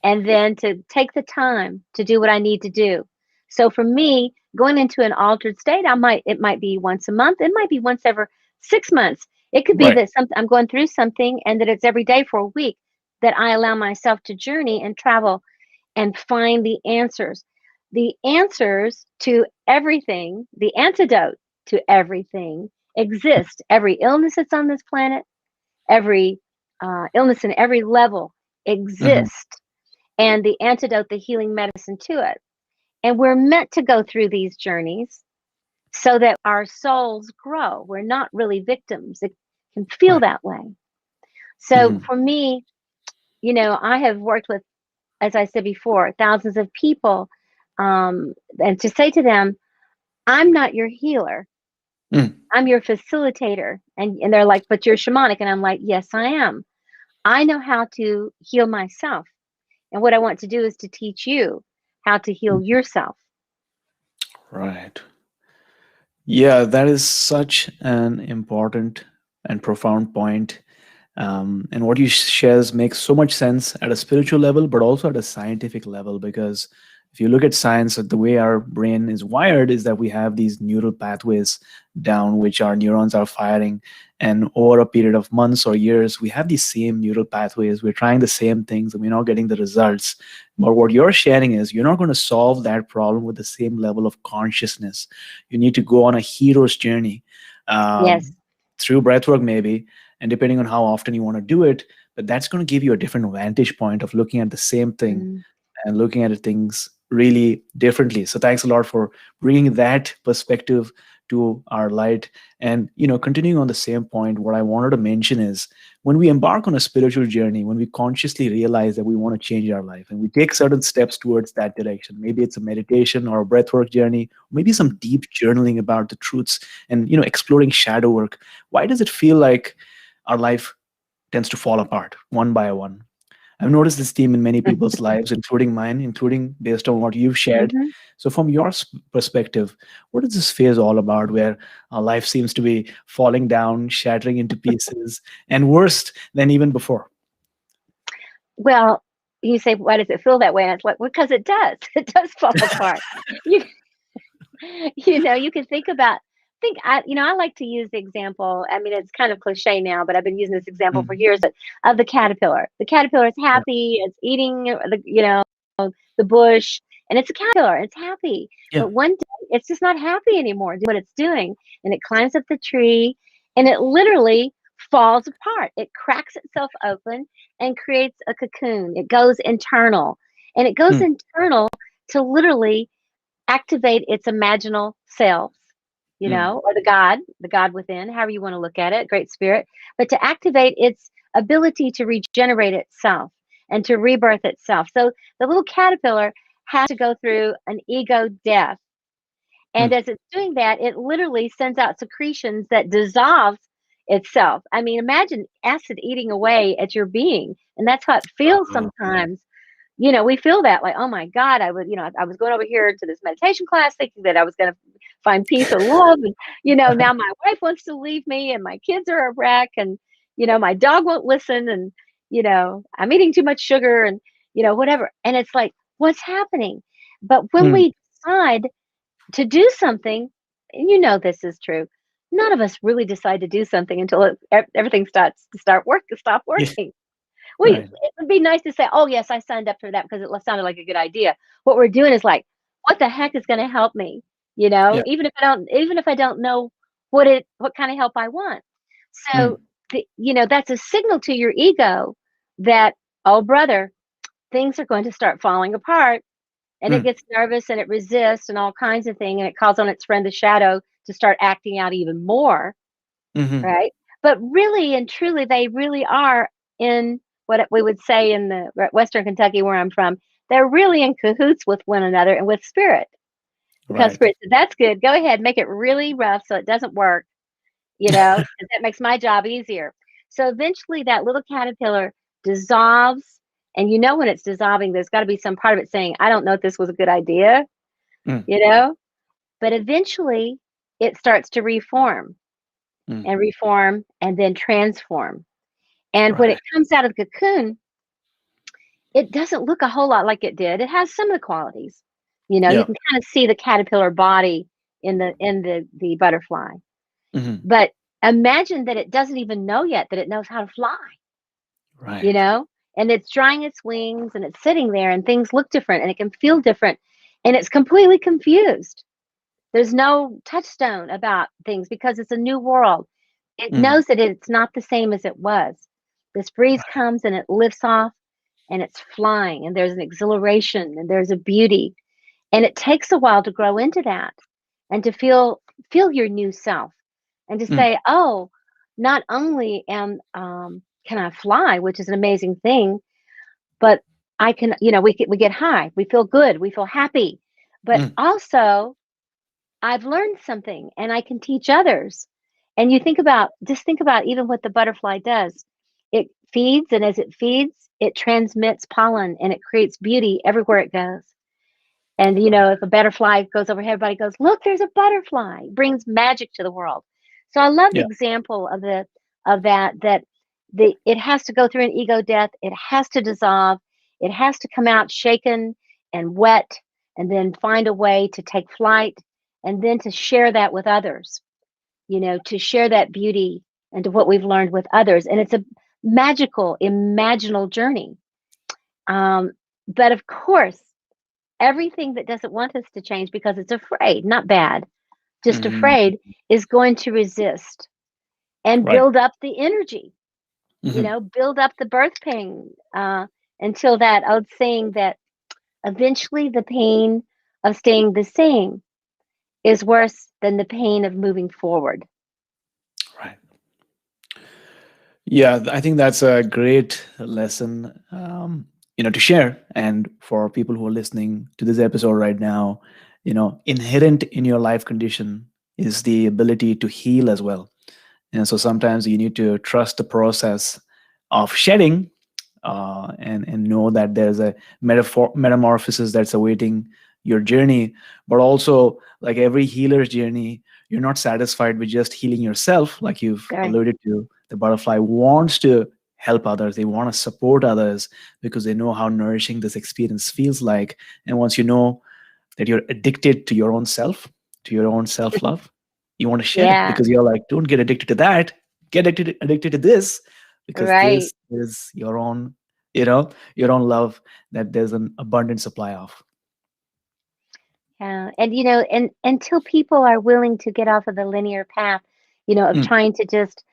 And then to take the time to do what I need to do. So for me, going into an altered state, it might be once a month, it might be once every 6 months. It could be Right. that I'm going through something, and that it's every day for a week, that I allow myself to journey and travel and find the answers. The answers to everything, the antidote to everything exists. Every illness that's on this planet, every illness in every level Hmm. exists, and the antidote, the healing medicine to it. And we're meant to go through these journeys so that our souls grow. We're not really victims. It can feel Right. that way. So Hmm. for me, I have worked with, as I said before, thousands of people. And to say to them, I'm not your healer, Mm. I'm your facilitator. And they're like, but you're shamanic. And I'm like, yes, I am. I know how to heal myself. And what I want to do is to teach you how to heal yourself. Right. Yeah, that is such an important and profound point. And what you shares makes so much sense at a spiritual level, but also at a scientific level. Because If you look at science, the way our brain is wired is that we have these neural pathways down which our neurons are firing, and over a period of months or years we have these same neural pathways, we're trying the same things and we're not getting the results. But what you're sharing is you're not going to solve that problem with the same level of consciousness. You need to go on a hero's journey, Yes. um, through breathwork maybe, and depending on how often you want to do it, but that's going to give you a different vantage point of looking at the same thing Mm. and looking at things really differently. So thanks a lot for bringing that perspective to our light. And continuing on the same point, what I wanted to mention is when we embark on a spiritual journey, when we consciously realize that we want to change our life and we take certain steps towards that direction, maybe it's a meditation or a breathwork journey, maybe some deep journaling about the truths and exploring shadow work. Why does it feel like our life tends to fall apart one by one? I've noticed this theme in many people's lives, including mine, including based on what you've shared. Hmm. So, from your perspective, what is this phase all about where our life seems to be falling down, shattering into pieces, and worse than even before? Well, you say, why does it feel that way? And it's like, well, because it does. It does fall apart. You, you can I like to use the example. I mean, it's kind of cliche now, but I've been using this example for Mm, years of the caterpillar. The caterpillar is yeah. happy. It's eating the bush, and it's a caterpillar. It's happy. Yeah. But one day, it's just not happy anymore doing what it's doing, and it climbs up the tree, and it literally falls apart. It cracks itself open and creates a cocoon. It goes internal, and it goes Mm, internal to literally activate its imaginal self, mm, or the God within, however you want to look at it, great spirit, but to activate its ability to regenerate itself and to rebirth itself. So the little caterpillar has to go through an ego death. And mm. as it's doing that, it literally sends out secretions that dissolves itself. I mean, imagine acid eating away at your being. And that's how it feels Wow. sometimes. We feel that like, oh my God, I was going over here to this meditation class thinking that I was going to find peace and love. And, now my wife wants to leave me and my kids are a wreck and, my dog won't listen and, I'm eating too much sugar and, whatever. And it's like, what's happening? But when Mm, we decide to do something, and this is true, none of us really decide to do something until everything starts to stop yeah. working. Right. It would be nice to say, "Oh, yes, I signed up for that because it sounded like a good idea." What we're doing is like, "What the heck is gonna help me?" Yeah. Even if I don't know what kind of help I want. So, Mm, that's a signal to your ego that, "Oh, brother, things are going to start falling apart," and it mm, gets nervous and it resists and all kinds of things, and it calls on its friend, the shadow, to start acting out even more. mhm. Right? But really and truly, they really are in what we would say in the Western Kentucky where I'm from, they're really in cahoots with one another and with spirit. Because Right. spirit said, "That's good. Go ahead, make it really rough so it doesn't work, 'cause that makes my job easier." So eventually that little caterpillar dissolves. And when it's dissolving, there's got to be some part of it saying, "I don't know if this was a good idea," Mm, you know? But eventually it starts to mm. reform and then transform. And when Right. it comes out of the cocoon, it doesn't look a whole lot like it did. It has some of the qualities. You Yeah. can kind of see the caterpillar body in the butterfly. Mhm. But imagine that it doesn't even know yet that it knows how to fly, you Right. know? And it's drying its wings and it's sitting there and things look different and it can feel different and it's completely confused. There's no touchstone about things because it's a new world. It Mm, knows that it's not the same as it was. This breeze right. comes and it lifts off and it's flying and there's an exhilaration and there's a beauty. And it takes a while to grow into that and to feel your new self and to Mm, say, oh, not only can I fly, which is an amazing thing, but I can, we get high, we feel good, we feel happy, but mm. also I've learned something and I can teach others. And just think about even what the butterfly does. It feeds, and as it feeds, it transmits pollen and it creates beauty everywhere it goes. And Right. if a butterfly goes over here, everybody goes, "Look, there's a butterfly." It brings magic to the world. So I love the Yeah. example of that it has to go through an ego death. It has to dissolve. It has to come out shaken and wet and then find a way to take flight, and then to share that with others, to share that beauty and to what we've learned with others. And it's a magical, imaginal journey. Um, but of course, everything that doesn't want us to change because it's afraid, not bad, just Hmm. afraid, is going to resist and Right. build up the energy, Hmm. build up the birth pain, until that old saying that eventually the pain of staying the same is worse than the pain of moving forward. Right. Yeah, I think that's a great lesson, to share. And for people who are listening to this episode right now, inherent in your life condition is the ability to heal as well. And so sometimes you need to trust the process of shedding, and know that there's a metamorphosis that's awaiting your journey. But also, like every healer's journey, you're not satisfied with just healing yourself. Like you've Right. alluded to, the butterfly wants to help others, they want to support others because they know how nourishing this experience feels like. And once you know that you're addicted to your own self, to your own self-love, you want to shed it Yeah. because you're like, don't get addicted to that, get addicted to this, because Right. this is your own love that there's an abundant supply of. Yeah. And and until people are willing to get off of the linear path, of Mm, trying to just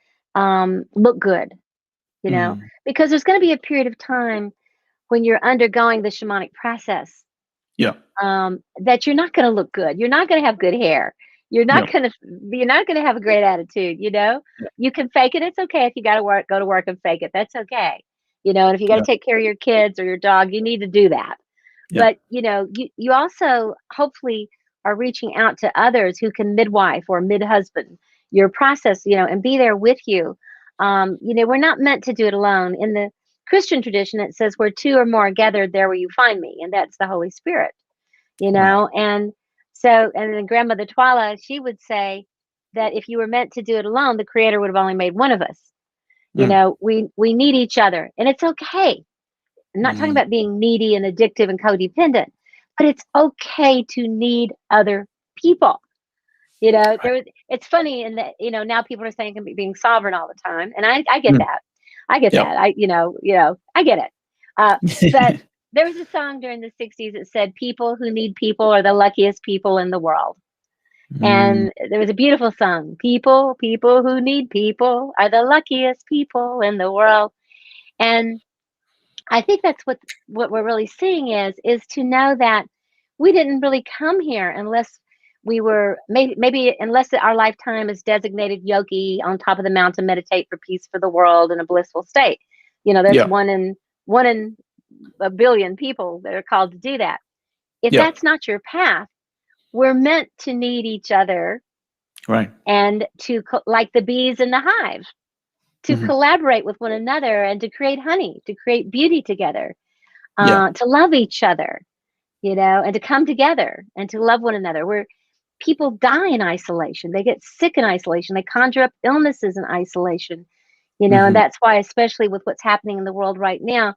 look good, you know, mm, because there's going to be a period of time when you're undergoing the shamanic process, yeah, that you're not going to look good. You're not going to have good hair. yeah, You're not going to have a great attitude. yeah, You can fake it. It's okay if you got to work, go to work and fake it. That's okay. And if you got to yeah, take care of your kids or your dog, you need to do that. yeah, But you also hopefully are reaching out to others who can midwife or mid-husband your process, and be there with you. We're not meant to do it alone. In the Christian tradition, it says, "Where two or more are gathered, there will you find me," and that's the Holy Spirit. right, And so, and then grandmother Twyla, she would say that if you were meant to do it alone, the Creator would have only made one of us. mm, We need each other, and it's okay. I'm not talking mm, about being needy and addictive and codependent, but it's okay to need other people. right, It's funny in that, now people are saying being sovereign all the time. And I get mm, that. I get yeah, that. I get it. But there was a song during the 60s that said, "People who need people are the luckiest people in the world." mm, And there was a beautiful song, "People who need people are the luckiest people in the world." And I think that's what we're really seeing is to know that we didn't really come here unless we were maybe unless our lifetime is designated yogi on top of the mountain, meditate for peace for the world in a blissful state. That's yeah, one in a billion people that are called to do that. If yeah, that's not your path, we're meant to need each other right, and like the bees in the hive, to hmm, collaborate with one another and to create honey, to create beauty together, yeah, to love each other, and to come together and to love one another. Where people die in isolation, they get sick in isolation, they conjure up illnesses in isolation, and hmm, that's why, especially with what's happening in the world right now,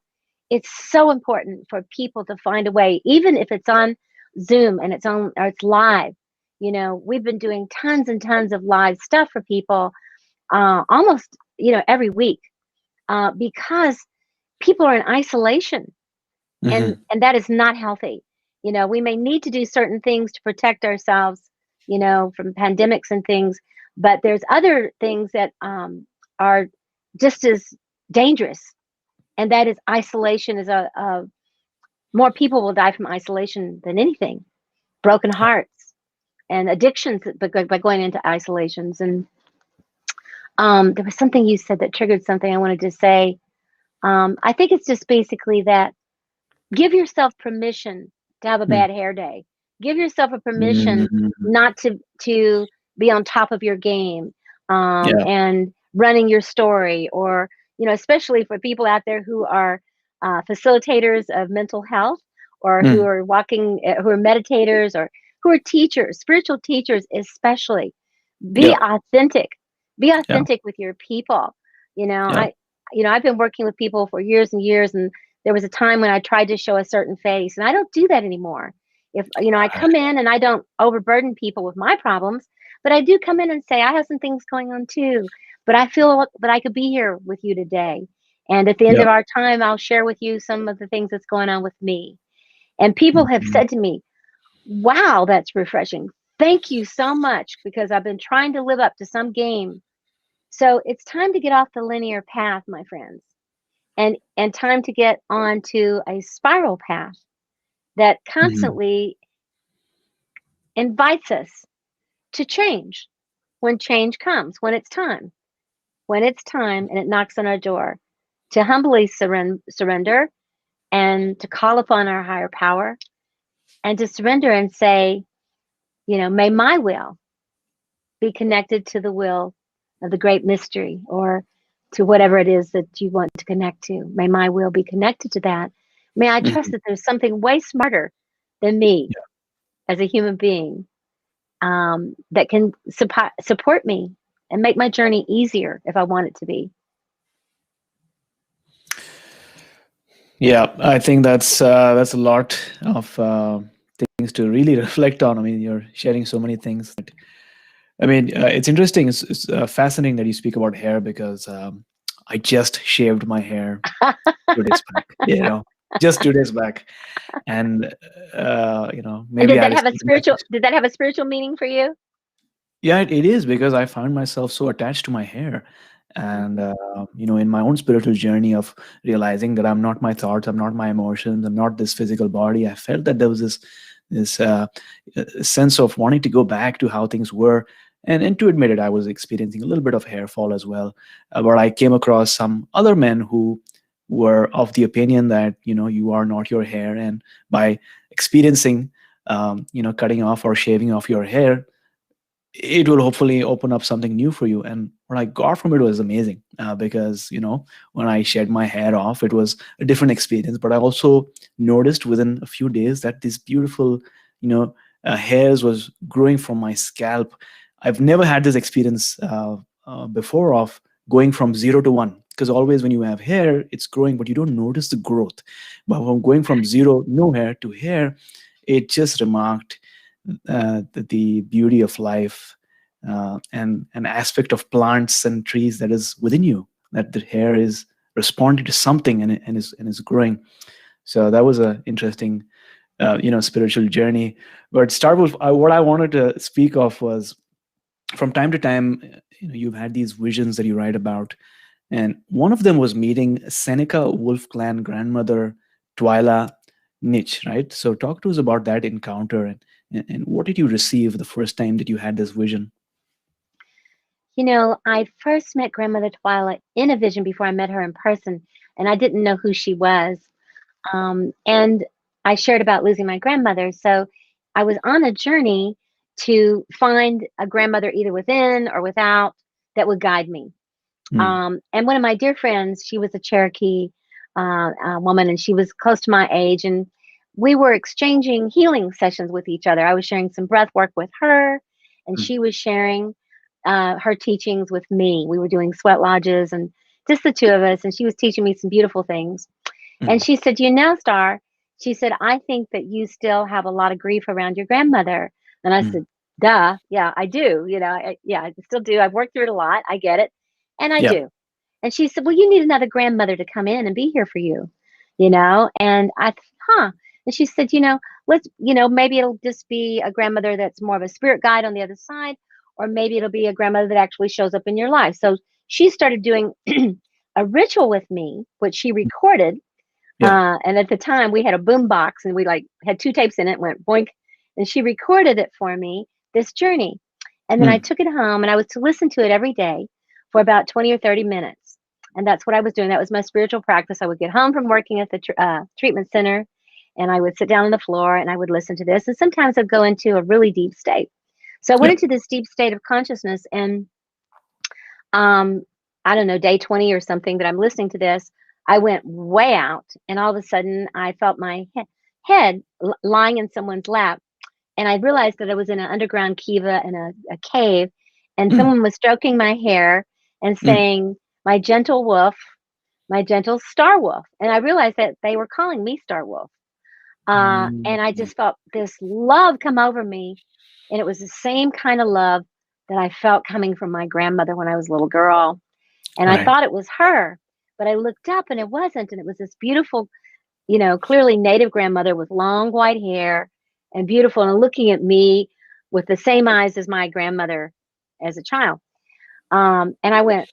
it's so important for people to find a way, even if it's on Zoom and it's live. We've been doing tons and tons of live stuff for people, almost every week, because people are in isolation, and hmm, that is not healthy. We may need to do certain things to protect ourselves, from pandemics and things, but there's other things that are just as dangerous, and that is isolation. Is a more people will die from isolation than anything. Broken yeah, hearts and addictions by going into isolations. And there was something you said that triggered something I wanted to say. I think it's just basically that give yourself permission to have a mm, bad hair day. Give yourself a permission mm, not to be on top of your game, yeah, and running your story, or especially for people out there who are facilitators of mental health, or who mm, are who are meditators, or who are teachers, spiritual teachers especially. Be yeah, authentic. Be yeah, authentic with your people. You know, yeah, I I've been working with people for years and years, and there was a time when I tried to show a certain face, and I don't do that anymore. If, I come in and I don't overburden people with my problems, but I do come in and say, I have some things going on too, but I feel that I could be here with you today. And at the end Yeah. of our time, I'll share with you some of the things that's going on with me. And people have Mhm. said to me, wow, that's refreshing. Thank you so much, because I've been trying to live up to some game. So it's time to get off the linear path, my friends, and time to get onto a spiral path that Mhm. constantly invites us to change when change comes, when it's time and it knocks on our door, to humbly surrender and to call upon our higher power and to surrender and say, may my will be connected to the will of the great mystery, or to whatever it is that you want to connect to. May my will be connected to that. May I trust Mhm. that there's something way smarter than me Yeah. as a human being, that can support me and make my journey easier if I want it to be. Yeah, I think that's a lot of things to really reflect on. I mean, you're sharing so many things. I mean, it's interesting. It's fascinating that you speak about hair because I just shaved my hair 2 days back. Just 2 days back, and And maybe I received a message. did that have a spiritual meaning for you? Yeah, it is because I found myself so attached to my hair. And, Mhm. in my own spiritual journey of realizing that I'm not my thoughts, I'm not my emotions, I'm not this physical body, I felt that there was this sense of wanting to go back to how things were. And to admit it, I was experiencing a little bit of hair fall as well. But I came across some other men who were of the opinion that, you are not your hair. And by experiencing, cutting off or shaving off your hair, it will hopefully open up something new for you. And what I got from it was amazing, because when I shed my hair off, it was a different experience. But I also noticed within a few days that these beautiful you know hairs was growing from my scalp. I've never had this experience before of going from 0 to 1, because always when you have hair, it's growing but you don't notice the growth. But when going from zero, no hair, to hair, it just remarked the beauty of life, and an aspect of plants and trees that is within you, that the hair is responding to something, and is growing. So that was a interesting spiritual journey. But start with what I wanted to speak of was, from time to time, you've had these visions that you write about, and one of them was meeting Seneca Wolf Clan grandmother Twyla Nitsch, right? So talk to us about that encounter, and what did you receive the first time that you had this vision? I first met Grandmother Twyla in a vision before I met her in person, and I didn't know who she was. And I shared about losing my grandmother. So I was on a journey to find a grandmother either within or without that would guide me. Mm, And one of my dear friends, she was a Cherokee woman, and she was close to my age. And we were exchanging healing sessions with each other. I was sharing some breath work with her, and mm, she was sharing her teachings with me. We were doing sweat lodges and just the two of us, and she was teaching me some beautiful things. And mm, she said, Star, she said, I think that you still have a lot of grief around your grandmother. And I mm. said, duh, yeah, I do. Yeah, I still do. I've worked through it a lot. I get it. And I Yeah. do. And she said, well, you need another grandmother to come in and be here for you, And I, huh. And she said, maybe it'll just be a grandmother that's more of a spirit guide on the other side, or maybe it'll be a grandmother that actually shows up in your life. So she started doing a ritual with me, which she recorded, Yeah. and at the time we had a boom box and we like had two tapes in it, went boink, and she recorded it for me, this journey. And then I Mm, took it home and I was to listen to it every day for about 20 or 30 minutes. And that's what I was doing. That was my spiritual practice. I would get home from working at the treatment center, and I would sit down on the floor and I would listen to this. And sometimes I'd go into a really deep state. So I went yeah. into this deep state of consciousness, and um, I don't know, day 20 or something that I'm listening to this, I went way out, and all of a sudden I felt my head lying in someone's lap. And I realized that I was in an underground kiva in a cave, and Mm, someone was stroking my hair and mm, saying, my gentle wolf, my gentle star wolf. And I realized that they were calling me Star Wolf. And I Mm. just felt this love come over me. And it was the same kind of love that I felt coming from my grandmother when I was a little girl. And I Right. thought it was her, but I looked up and it wasn't. And it was this beautiful, clearly native grandmother with long white hair and beautiful and looking at me with the same eyes as my grandmother as a child. And I went,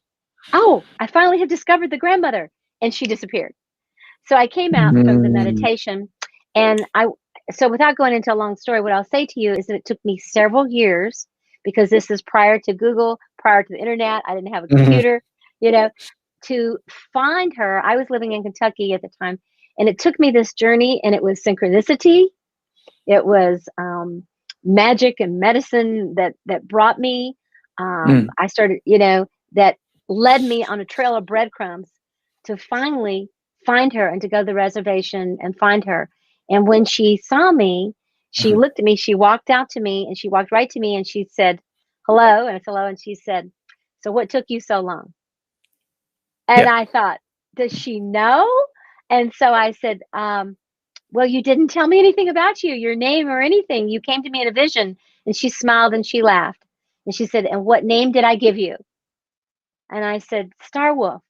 oh, I finally have discovered the grandmother. And she disappeared. So I came out from the Mm. meditation and so without going into a long story, what I'll say to you is that it took me several years because this is prior to Google, prior to the internet. I didn't have a Mhm. computer, you know, to find her. I was living in Kentucky at the time, and it took me this journey, and it was synchronicity. It was magic and medicine that brought me. Mm. I started, that led me on a trail of breadcrumbs to finally find her and to go to the reservation and find her. And when she saw me, she Mhm. looked at me, she walked out to me, and she walked right to me and she said, hello. And I said, hello. And she said, so what took you so long? And Yeah. I thought, does she know? And so I said, well, you didn't tell me anything about you, your name or anything. You came to me in a vision. And she smiled and she laughed. And she said, and what name did I give you? And I said, Star Wolf.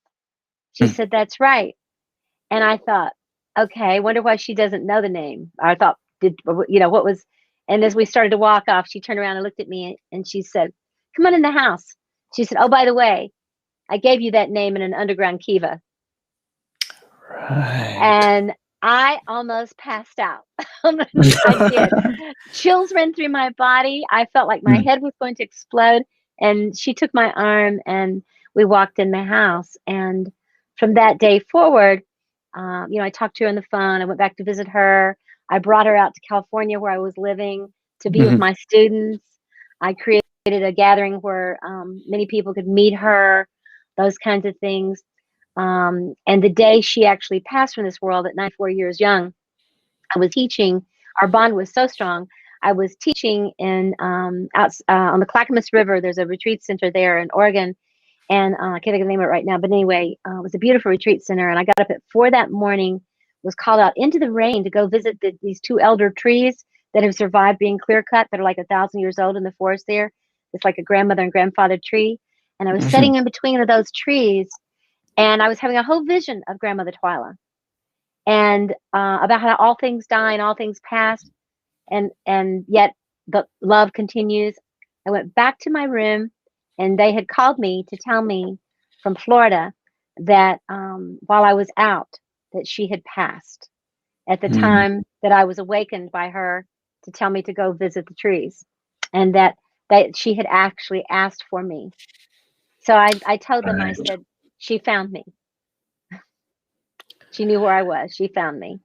She Mm. said, that's right. And I thought, okay, I wonder why she doesn't know the name. I thought, what was, and as we started to walk off, she turned around and looked at me and she said, come on in the house. She said, oh, by the way, I gave you that name in an underground kiva. Right. And I almost passed out. I did. Chills ran through my body. I felt like my Mm. head was going to explode. And she took my arm and we walked in the house. And from that day forward, I talked to her on the phone. I went back to visit her. I brought her out to California where I was living to be with Mhm. my students. I created a gathering where many people could meet her, those kinds of things. And the day she actually passed from this world at 94 years young, I was teaching. Our bond was so strong. I was teaching in on the Clackamas River. There's a retreat center there in Oregon, and I can't think of the name of it right now. But anyway, it was a beautiful retreat center. And I got up at 4 that morning, was called out into the rain to go visit these two elder trees that have survived being clear cut, that are like 1,000 years old in the forest there. It's like a grandmother and grandfather tree. And I was Mhm. sitting in between of those trees, and I was having a whole vision of grandmother Twyla and about how all things die and all things pass, and yet the love continues. I went back to my room, and they had called me to tell me from Florida that while I was out, that she had passed at the Mm. time that I was awakened by her to tell me to go visit the trees, and that she had actually asked for me. So I told them, I Right. said, she found me. She knew where I was. She found me.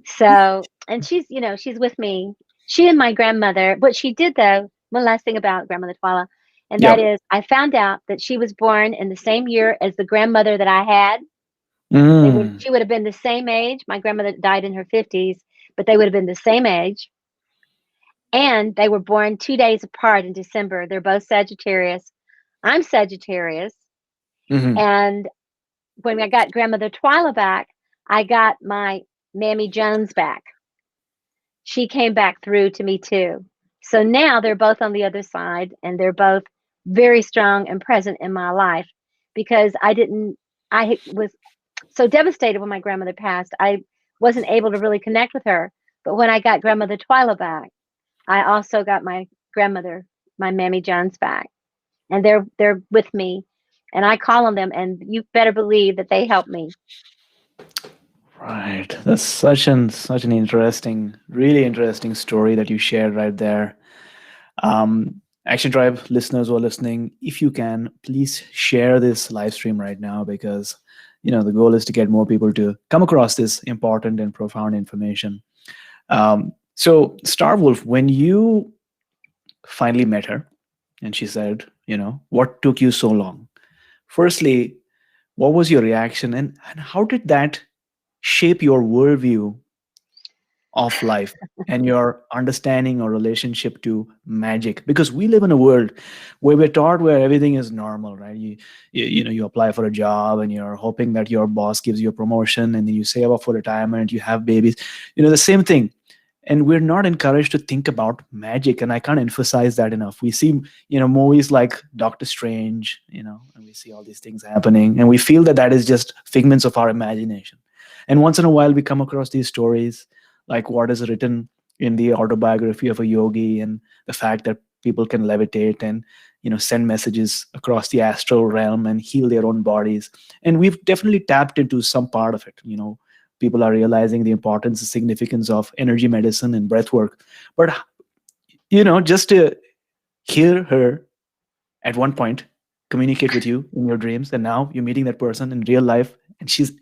So, and she's with me. She and my grandmother. What she did, though, one last thing about grandmother Twyla, and that Yeah. is, I found out that she was born in the same year as the grandmother that I had. Mm. She would have been the same age. My grandmother died in her 50s, but they would have been the same age. And they were born 2 days apart in December. They're both Sagittarius. I'm Sagittarius. Mhm. And when I got grandmother Twyla back, I got my Mammy Jones back. She came back through to me too. So now they're both on the other side and they're both very strong and present in my life because I was so devastated when my grandmother passed. I wasn't able to really connect with her. But when I got grandmother Twyla back, I also got my grandmother, my Mammy Jones back. And they're with me. And I call on them and you better believe that they help me. Right. That's such an interesting, really interesting story that you shared right there. Action Tribe listeners who are listening, if you can, please share this live stream right now because the goal is to get more people to come across this important and profound information. So, Star Wolf, when you finally met her and she said, what took you so long? Firstly, what was your reaction and how did that shape your worldview of life and your understanding or relationship to magic, because we live in a world where we're taught where everything is normal, right? You apply for a job and you're hoping that your boss gives you a promotion, and then you save up for retirement, you have babies, the same thing. And we're not encouraged to think about magic, and I can't emphasize that enough. We see movies like Doctor Strange, and we see all these things happening, and we feel that that is just figments of our imagination. And once in a while we come across these stories like what is written in the autobiography of a yogi, and the fact that people can levitate and send messages across the astral realm and heal their own bodies. And we've definitely tapped into some part of it. People are realizing the importance and significance of energy medicine and breath work. But just to hear her at one point communicate with you in your dreams, and now you're meeting that person in real life, and she's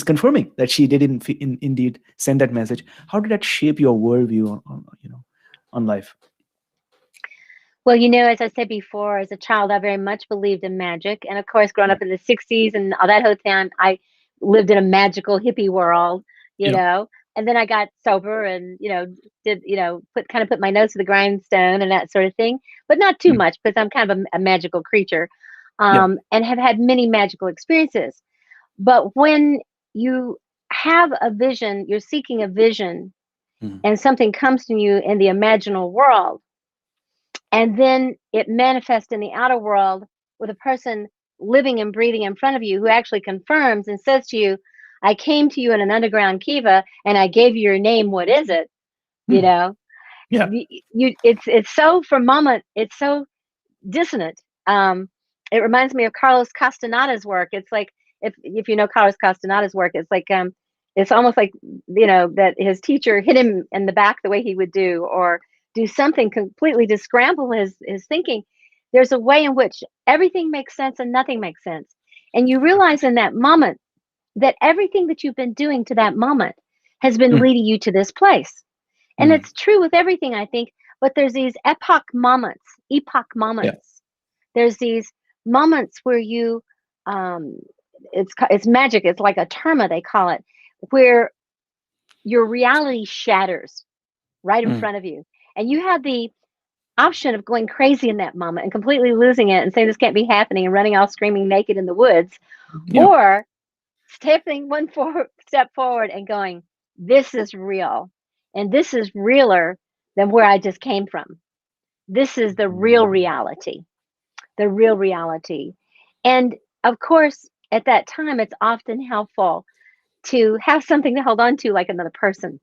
confirming that she did indeed send that message. How did that shape your worldview on life? Well, as I said before, as a child, I very much believed in magic. And of course, growing Yeah. up in the 60s and all that whole time, I lived in a magical hippie world, Yeah. And then I got sober and, did, put my nose to the grindstone and that sort of thing, but not too Mm. much because I'm kind of a magical creature, Yeah. and have had many magical experiences. But when you have a vision, you're seeking a vision, Mm. and something comes to you in the imaginal world, and then it manifests in the outer world with a person living and breathing in front of you who actually confirms and says to you, I came to you in an underground kiva and I gave you your name. What is it? You Mm. know, Yeah. it's so for a moment, it's so dissonant. It reminds me of Carlos Castaneda's work. It's like if you know Carlos Castaneda's work, it's almost like that his teacher hit him in the back the way he would do, or do something completely to scramble his thinking. There's a way in which everything makes sense and nothing makes sense, and you realize in that moment that everything that you've been doing to that moment has been Mm. leading you to this place. And Mm. it's true with everything, I think, but there's these epoch Yeah. moments. There's these moments where you, um, it's magic. It's like a terma, they call it, where your reality shatters right in Mm. front of you, and you have the option of going crazy in that moment and completely losing it and saying this can't be happening and running off screaming naked in the woods, Yeah. or stepping step forward and going, this is real, and this is realer than where I just came from. This is the real Mm. reality, the real reality. And of course, at that time, it's often helpful to have something to hold on to, like another person.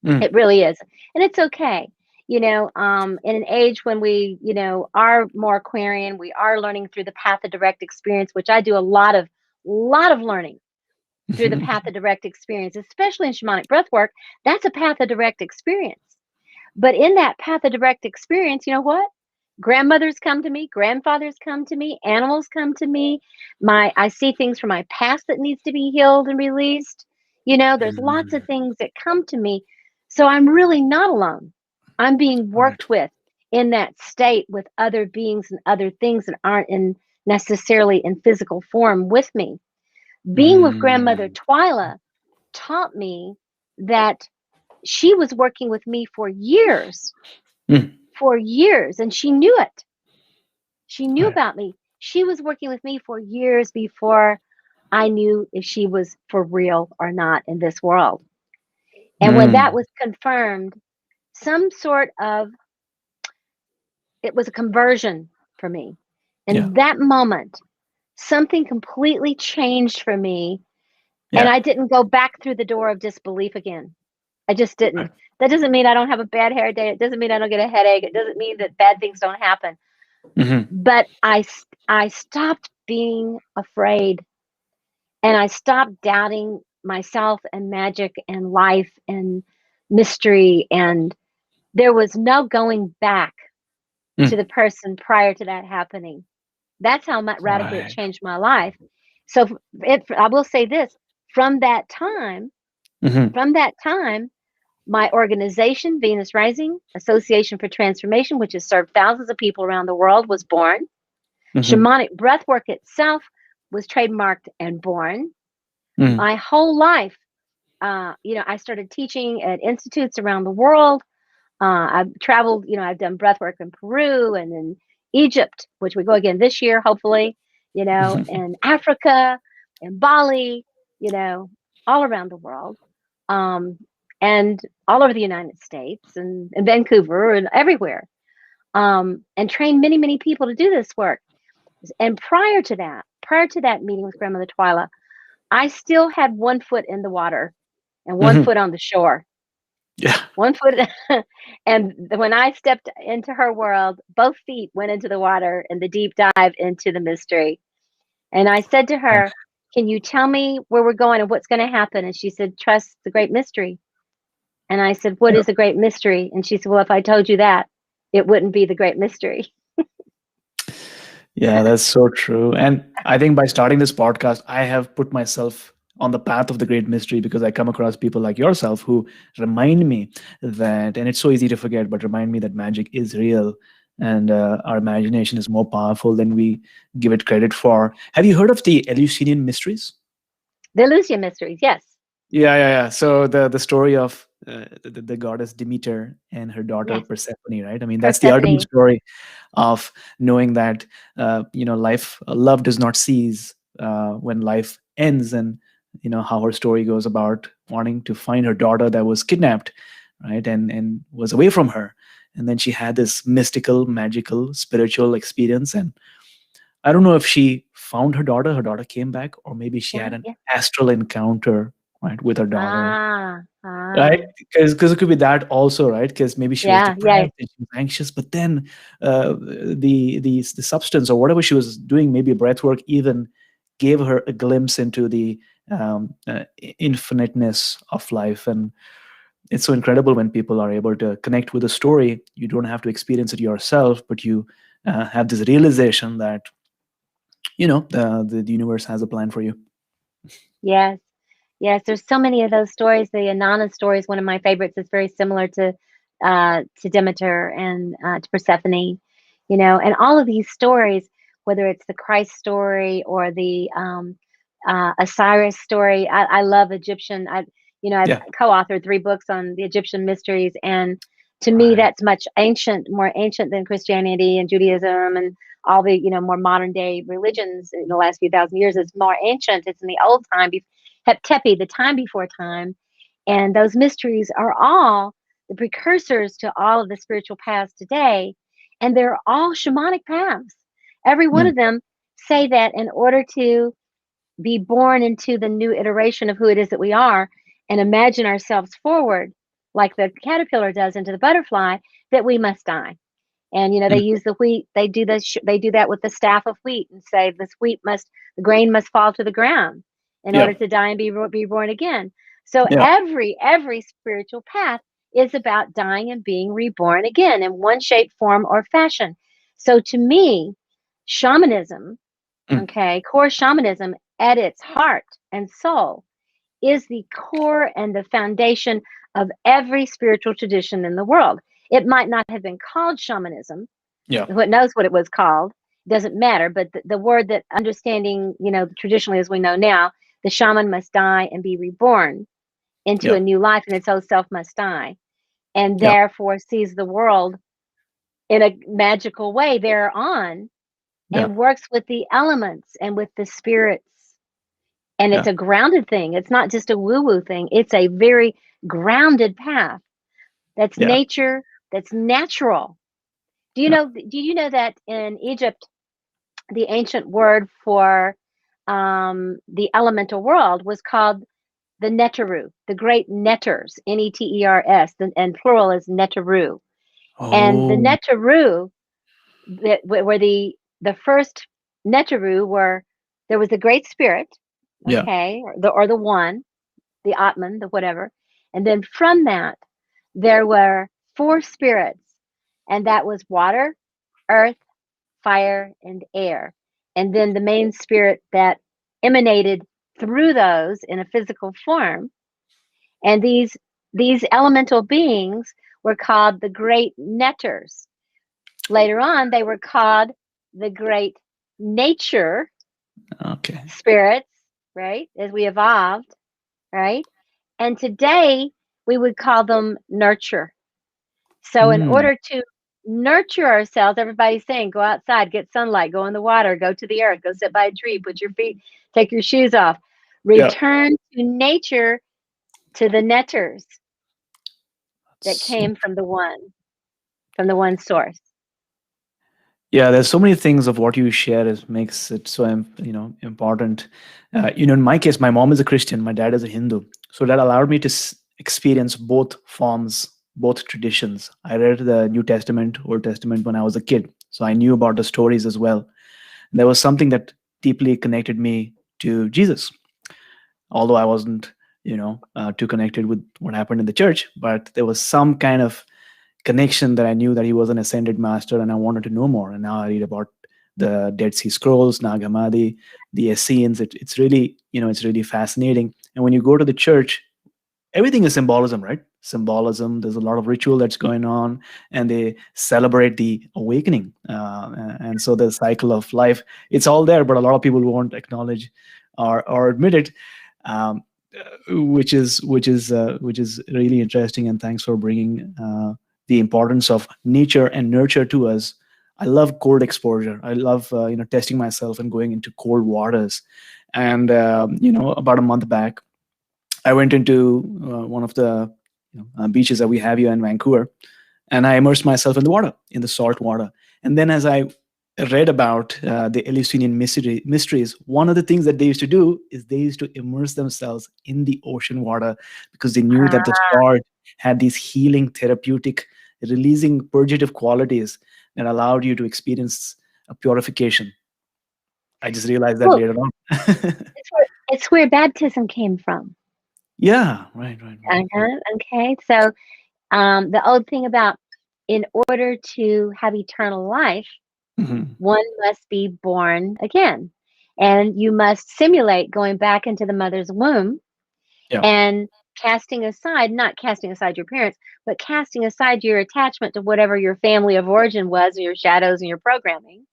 Mm. It really is. And it's okay. In an age when we, are more Aquarian, we are learning through the path of direct experience, which I do a lot of learning through the path of direct experience, especially in shamanic breath work. That's a path of direct experience. But in that path of direct experience, you know what? Grandmothers come to me, grandfathers come to me, animals come to me. I see things from my past that needs to be healed and released. There's lots of Mm. things that come to me. So I'm really not alone. I'm being Right. worked with in that state with other beings and other things that aren't in necessarily in physical form with me. Being with grandmother Mm. Twyla taught me that she was working with me Mm. for years, and she knew it. She knew Right. about me. She was working with me for years before I knew if she was for real or not in this world. And when that Mm. was confirmed, some sort of it was a conversion for me. Yeah. In that moment, something completely changed for me, and Yeah. I didn't go back through the door of disbelief again. I just didn't. Right. That doesn't mean I don't have a bad hair day. It doesn't mean I don't get a headache. It doesn't mean that bad things don't happen. Mm-hmm. But I stopped being afraid, and I stopped doubting myself and magic and life and mystery. And there was no going back to Mm. the person prior to that happening. That's how much radically it Right. changed my life. So I will say this, from that time, Mm-hmm. from that time, my organization, Venus Rising Association for Transformation, which has served thousands of people around the world, was born. Mm-hmm. Shamanic Breathwork itself was trademarked and born. Mm. My whole life I started teaching at institutes around the world. I've traveled, I've done breath work in Peru and in Egypt, which we go again this year, hopefully, in Africa, in Bali, you know, all around the world, um, and all over the United States and Vancouver and everywhere, and trained many, many people to do this work. And prior to that meeting with Grandmother Twyla, I still had one foot in the water and one Mhm. foot on the shore. Yeah. One foot, and when I stepped into her world, both feet went into the water in the deep dive into the mystery. And I said to her, "Can you tell me where we're going and what's going to happen?" And she said, "Trust the great mystery." And I said, "What is the great mystery?" And she said, "Well, if I told you that, it wouldn't be the great mystery." Yeah, that's so true. And I think by starting this podcast, I have put myself on the path of the great mystery because I come across people like yourself who remind me that, and it's so easy to forget, but remind me that magic is real and our imagination is more powerful than we give it credit for. Have you heard of the Eleusinian mysteries? The Lucian mysteries, yes, Yeah, yeah, yeah. So the story of the goddess Demeter and her daughter yes, Persephone, right? I mean, that's the ultimate Persephone, story of knowing that life, love does not cease when life ends, and how her story goes about wanting to find her daughter that was kidnapped, right, and was away from her, and then she had this mystical, magical, spiritual experience, and I don't know if she found her daughter came back, or maybe she yeah, had an yeah, astral encounter, right, with her daughter. ah, Right, ah, because it could be that also, right? Because maybe she was yeah, yeah, depressed and she was anxious, but then the substance or whatever she was doing, maybe breath work, even gave her a glimpse into the infiniteness of life. And it's so incredible when people are able to connect with a story. You don't have to experience it yourself, but you have this realization that the universe has a plan for you. yes. Yes, there's so many of those stories. The Inanna story is one of my favorites. It's very similar to Demeter and to Persephone, and all of these stories, whether it's the Christ story or the Osiris story. I love Egyptian. I've Yeah. co-authored 3 books on the Egyptian mysteries, and to me, Right. that's much more ancient than Christianity and Judaism and all the more modern day religions in the last few thousand years. It's more ancient. It's in the old time, Heptepi, the time before time. And those mysteries are all the precursors to all of the spiritual paths today. And they're all shamanic paths. Every one Mm. of them say that in order to be born into the new iteration of who it is that we are and imagine ourselves forward, like the caterpillar does into the butterfly, that we must die. And they Mm. use the wheat. They do this. They do that with the staff of wheat, and say the grain must fall to the ground in order Yeah. to die and be born again. So Yeah. every spiritual path is about dying and being reborn again in one shape, form, or fashion. So to me, shamanism, Mm. okay, core shamanism at its heart and soul is the core and the foundation of every spiritual tradition in the world. It might not have been called shamanism. Yeah. Who knows what it was called? It doesn't matter. But the word that understanding, traditionally as we know now, the shaman must die and be reborn into Yeah. a new life, and its own self must die, and Yeah. therefore sees the world in a magical way thereon, Yeah. and works with the elements and with the spirits. And it's Yeah. a grounded thing. It's not just a woo woo thing. It's a very grounded path. That's Yeah. nature. That's natural. Do you Yeah. know? Do you know that in Egypt, the ancient word for the elemental world was called the Neteru, the great Neters, Neters, and plural is Neteru. And the Oh. Neteru, were the first Neteru, were there was the Great Spirit, Yeah. okay, or the One, the Atman, the whatever, and then from that there were 4 spirits, and that was water, earth, fire, and air. And then the main spirit that emanated through those in a physical form. And these elemental beings were called the great netters. Later on, they were called the great nature Okay. spirits, right? As we evolved, right? And today we would call them nurture. So in Mm. order to nurture ourselves, everybody's saying go outside, get sunlight, go in the water, go to the earth, go sit by a tree, put your feet, take your shoes off, Yeah. return to nature, to the netters that So came from the one source. yeah, there's so many things of what you share is makes it so important. In my case, my mom is a Christian, my dad is a Hindu, so that allowed me to experience both forms, both traditions. I read the New Testament, Old Testament when I was a kid, so I knew about the stories as well. There was something that deeply connected me to Jesus, although I wasn't, too connected with what happened in the church, but there was some kind of connection that I knew that he was an ascended master, and I wanted to know more. And now I read about the Dead Sea Scrolls, Nag Hammadi, the Essenes. It's really, it's really fascinating. And when you go to the church, everything is symbolism, right? Symbolism. There's a lot of ritual that's going on, and they celebrate the awakening. And so the cycle of life, it's all there, but a lot of people won't acknowledge or admit it. Um, which is really interesting, and thanks for bringing the importance of nature and nurture to us. I love cold exposure. I love testing myself and going into cold waters. And about a month back, I went into one of the beaches that we have here in Vancouver, and I immersed myself in the water, in the salt water. And then as I read about the Eleusinian mysteries, one of the things that they used to do is they used to immerse themselves in the ocean water because they knew that the Ah, salt had these healing, therapeutic, releasing, purgative qualities that allowed you to experience a purification. I just realized that well, later on. it's where baptism came from. Yeah, right, right, right. Okay, so the old thing about in order to have eternal life, Hmm. one must be born again, and you must simulate going back into the mother's womb Yeah. and casting aside, not casting aside your parents, but casting aside your attachment to whatever your family of origin was, or your shadows and your programming,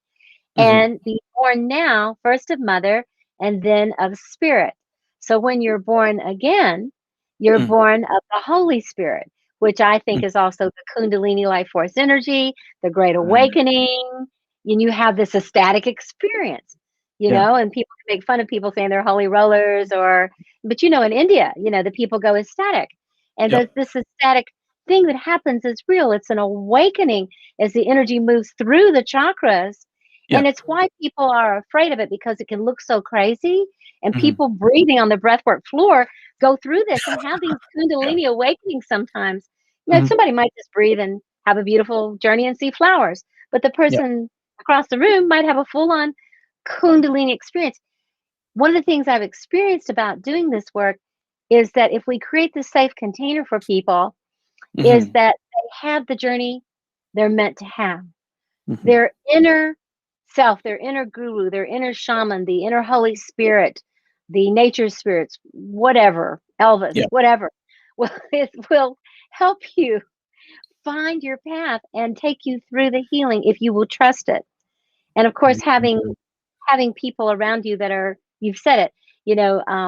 Hmm. and be born now, first of mother and then of spirit. So when you're born again, you're Hmm. born of the Holy Spirit, which I think is also the Kundalini life force energy, the Great Awakening, and you have this ecstatic experience, Yeah. and people can make fun of people saying they're holy rollers but in India, the people go ecstatic. And Yeah. this ecstatic thing that happens is real. It's an awakening as the energy moves through the chakras, Yeah. and it's why people are afraid of it, because it can look so crazy. And Hmm. people breathing on the breathwork floor go through this and have these Yeah. Kundalini awakenings sometimes. Hmm. Somebody might just breathe and have a beautiful journey and see flowers, but the Yeah. person across the room might have a full on Kundalini experience. One of the things I've experienced about doing this work is that if we create this safe container for people, is Hmm. that they have the journey they're meant to have. Hmm. Their inner self, their inner guru, their inner shaman, the inner Holy Spirit, the nature spirits, whatever, Elvis, Yeah. whatever, will, it will help you find your path and take you through the healing if you will trust it. And of course, having people around you that are, you've said it,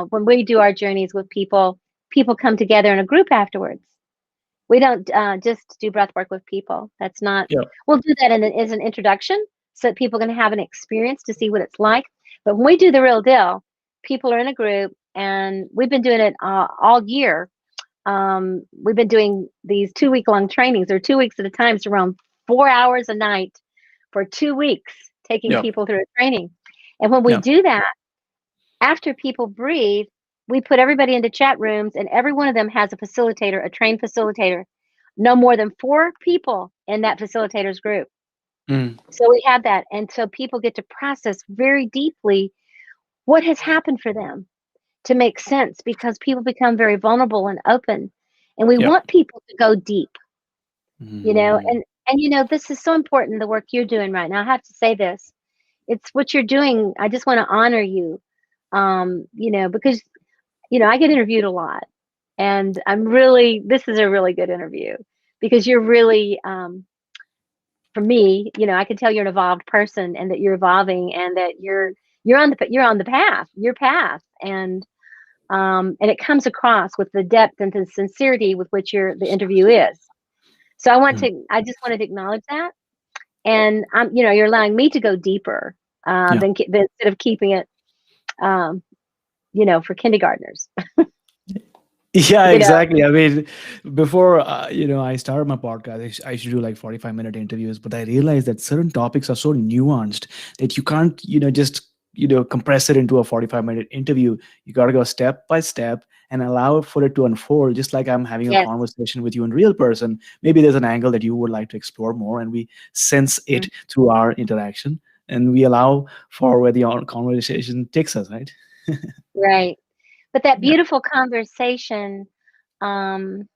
when we do our journeys with people, people come together in a group afterwards. We don't just do breath work with people. That's not, Yeah. we'll do that as an introduction so that people can have an experience to see what it's like. But when we do the real deal, people are in a group, and we've been doing it all year. We've been doing these 2 week long trainings, or 2 weeks at a time. It's around 4 hours a night for 2 weeks, taking Yeah. people through a training. And when we Yeah. do that, after people breathe, we put everybody into chat rooms, and every one of them has a facilitator, a trained facilitator. No more than 4 people in that facilitator's group. Mm. So we have that. And so people get to process very deeply what has happened for them to make sense, because people become very vulnerable and open. And we Yeah. want people to go deep, Mm. and this is so important, the work you're doing right now. I have to say this. It's what you're doing. I just want to honor you. Because I get interviewed a lot, and this is a really good interview, because you're really, for me, I can tell you're an evolved person, and that you're evolving, and that you're on the path, your path. And and it comes across with the depth and the sincerity with which the interview is. So Mm. I just wanted to acknowledge that, and you're allowing me to go deeper Yeah. than instead of keeping it, um, for kindergartners. Yeah, You know, exactly. I mean, before I started my podcast, I should do like 45-minute interviews, but I realized that certain topics are so nuanced that you can't, just compress it into a 45-minute interview. You got to go step by step and allow for it to unfold. Just like I'm having a yes. conversation with you in real person, maybe there's an angle that you would like to explore more, and we sense Mm, it through our interaction, and we allow for where the conversation takes us, right? right. But that Yeah. beautiful conversation. Um,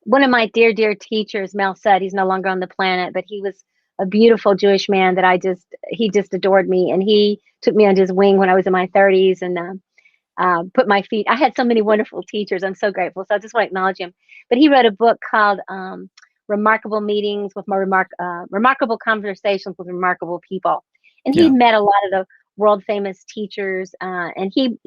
One of my dear, dear teachers, Mel said, he's no longer on the planet, but he was a beautiful Jewish man that he just adored me. And he took me under his wing when I was in my 30s and put my feet. I had so many wonderful teachers. I'm so grateful. So I just want to acknowledge him. But he wrote a book called Remarkable Meetings with Remarkable Conversations with Remarkable People. And he Yeah. met a lot of the world famous teachers. And he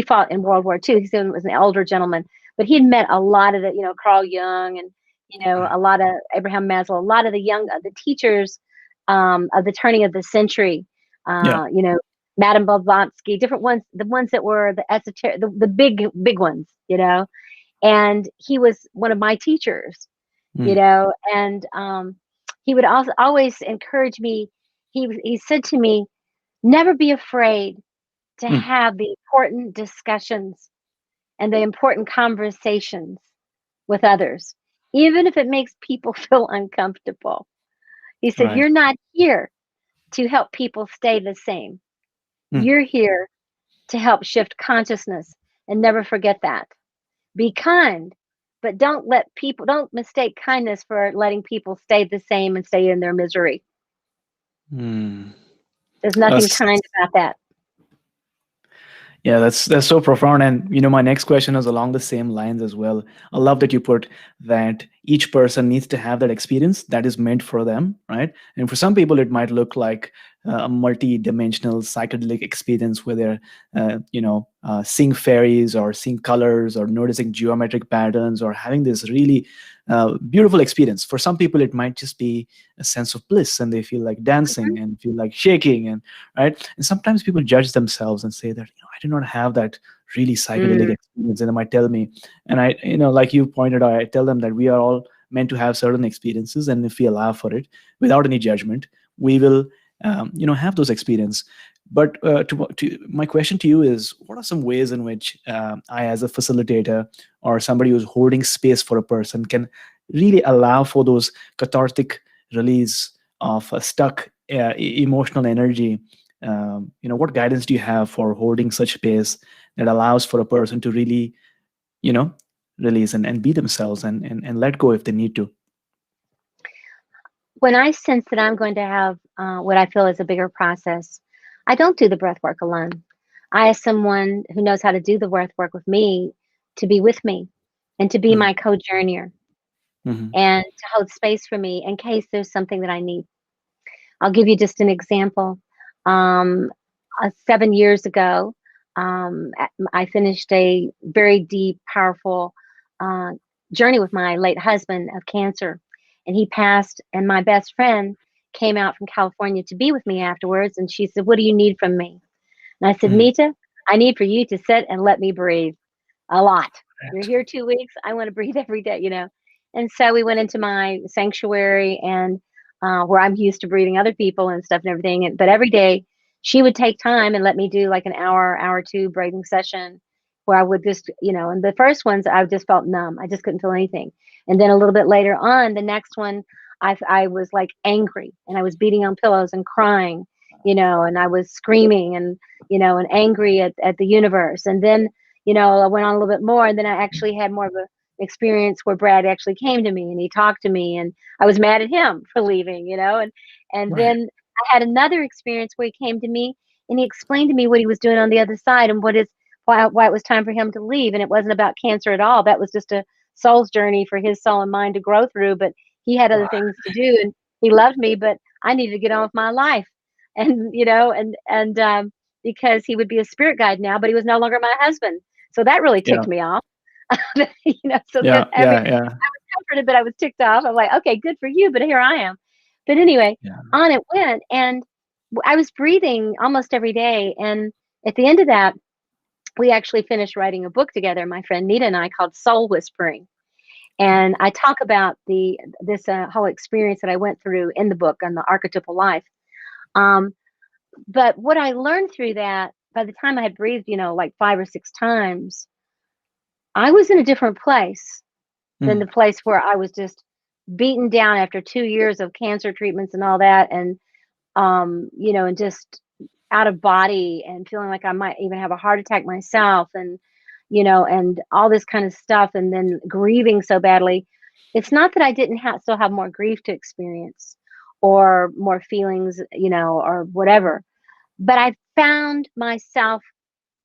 fought in World War II. He was an older gentleman, but he had met a lot of the, Carl Jung and, Right. a lot of Abraham Maslow, a lot of the teachers of the turning of the century, Yeah. uh, you know, Madame Blavatsky, different ones, the ones that were the esoteric, the big, big ones, and he was one of my teachers, Mm. and he would also always encourage me. He said to me, never be afraid to Mm. have the important discussions and the important conversations with others, even if it makes people feel uncomfortable. He said, Right. you're not here to help people stay the same. Mm. You're here to help shift consciousness. And never forget that. Be kind, but don't mistake kindness for letting people stay the same and stay in their misery. Mm. There's nothing That's kind about that. Yeah, that's so profound. And my next question is along the same lines as well. I love that you put that each person needs to have that experience that is meant for them, right? And for some people, it might look like a multi-dimensional psychedelic experience where they're, seeing fairies or seeing colors or noticing geometric patterns or having this really beautiful experience. For some people, it might just be a sense of bliss, and they feel like dancing Mhm. and feel like shaking, and right. And sometimes people judge themselves and say that I did not have that really psychedelic Mm, experience, and they might tell me, and I, like you pointed out, I tell them that we are all meant to have certain experiences, and if we allow for it without any judgment, we will, have those experiences. But to my question to you is, what are some ways in which I, as a facilitator or somebody who's holding space for a person, can really allow for those cathartic release of a stuck emotional energy? What guidance do you have for holding such space that allows for a person to really, you know release and be themselves, and let go if they need to? when I sense that I'm going to have what I feel is a bigger process, I don't do the breath work alone. I ask someone who knows how to do the breath work with me to be with me and to be my co-journeyer Mm-hmm. and to hold space for me in case there's something that I need. I'll give you just an example. Um, 7 years ago, I finished a very deep, powerful uh, journey with my late husband of cancer, and he passed. And my best friend came out from California to be with me afterwards, and she said, "What do you need from me?" And I said, Mm-hmm. "Mita, I need for you to sit and let me breathe a lot. You're here 2 weeks. I want to breathe every day." And so we went into my sanctuary and where I'm used to breathing other people and stuff and everything. But every day she would take time and let me do like an hour, two breathing session where I would just, and the first ones I just felt numb. I just couldn't feel anything. And then a little bit later on, the next one, I was like angry and I was beating on pillows and crying, and I was screaming and angry at the universe. And then, I went on a little bit more, and then I actually had more of a experience where Brad actually came to me and he talked to me, and I was mad at him for leaving. And Right. then I had another experience where he came to me and he explained to me what he was doing on the other side and why it was time for him to leave. And it wasn't about cancer at all. That was just a soul's journey for his soul and mind to grow through. But he had other Wow. things to do, and he loved me, but I needed to get on with my life. And because he would be a spirit guide now, but he was no longer my husband. So that really Yeah. ticked me off. So Yeah. that, I mean, Yeah. Yeah. I was comforted, but I was ticked off. I'm like, okay, good for you, but here I am. But anyway, Yeah. on it went, and I was breathing almost every day. And at the end of that, we actually finished writing a book together, my friend Nita and I, called Soul Whispering. And I talk about this whole experience that I went through in the book on the archetypal life. Um, but what I learned through that, by the time I had breathed, like 5 or 6 times, I was in a different place than Mm. the place where I was just beaten down after 2 years of cancer treatments and all that, and and just out of body and feeling like I might even have a heart attack myself, and and all this kind of stuff, and then grieving so badly. It's not that I didn't still have more grief to experience or more feelings, or whatever, but I found myself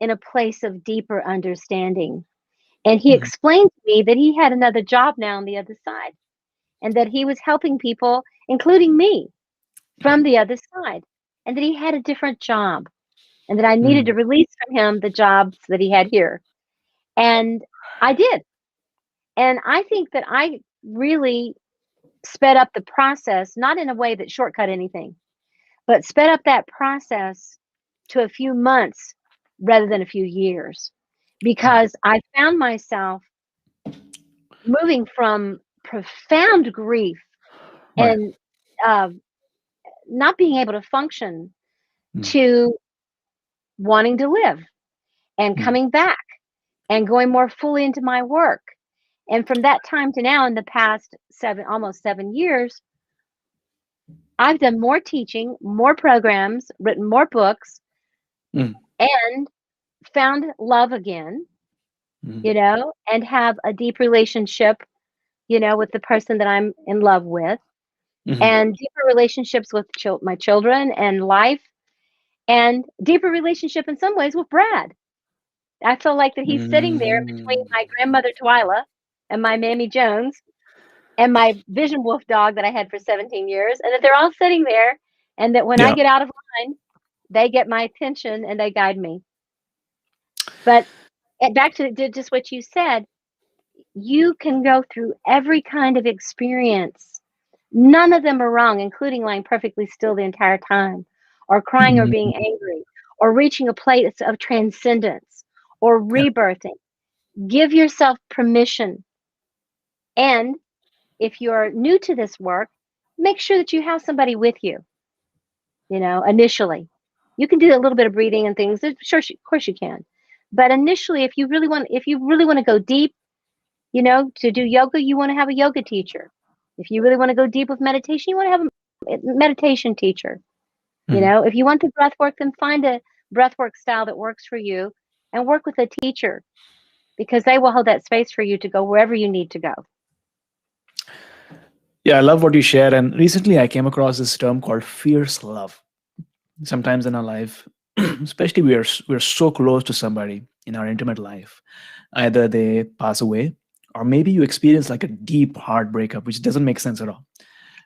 in a place of deeper understanding. And he Mm. explained to me that he had another job now on the other side, and that he was helping people, including me, from Right. the other side, and that he had a different job, and that I needed to Mm. release from him the jobs that he had here. And I did. And I think that I really sped up the process, not in a way that shortcut anything, but sped up that process to a few months rather than a few years, Right. because I found myself moving from profound grief Right. and uh, not being able to function Mm. to wanting to live and Mm. coming back and going more fully into my work. And from that time to now, in the past almost 7 years, I've done more teaching, more programs, written more books, Mm. and found love again, Mm. and have a deep relationship, with the person that I'm in love with, Mm. and deeper relationships with my children and life, and deeper relationship in some ways with Brad. I feel like that he's sitting there between Mm. my grandmother Twyla and my Mammy Jones and my Vision Wolf dog that I had for 17 years, and that they're all sitting there, and that when I Yeah. get out of line, they get my attention and they guide me. But back to just what you said, you can go through every kind of experience. None of them are wrong, including lying perfectly still the entire time, or crying, or being Mm. angry, or reaching a place of transcendence, or Yeah. rebirthing. Give yourself permission. And if you're new to this work, make sure that you have somebody with you, initially. You can do a little bit of breathing and things. Sure, of course you can. But initially, if you really want to go deep, to do yoga, you want to have a yoga teacher. If you really want to go deep with meditation, you want to have a meditation teacher. Mm. If you want the breath work, then find a breath work style that works for you and work with a teacher, because they will hold that space for you to go wherever you need to go. Yeah, I love what you share. And recently I came across this term called fierce love. Sometimes in our life, especially we're so close to somebody in our intimate life. Either they pass away, or maybe you experience like a deep heart breakup, which doesn't make sense at all.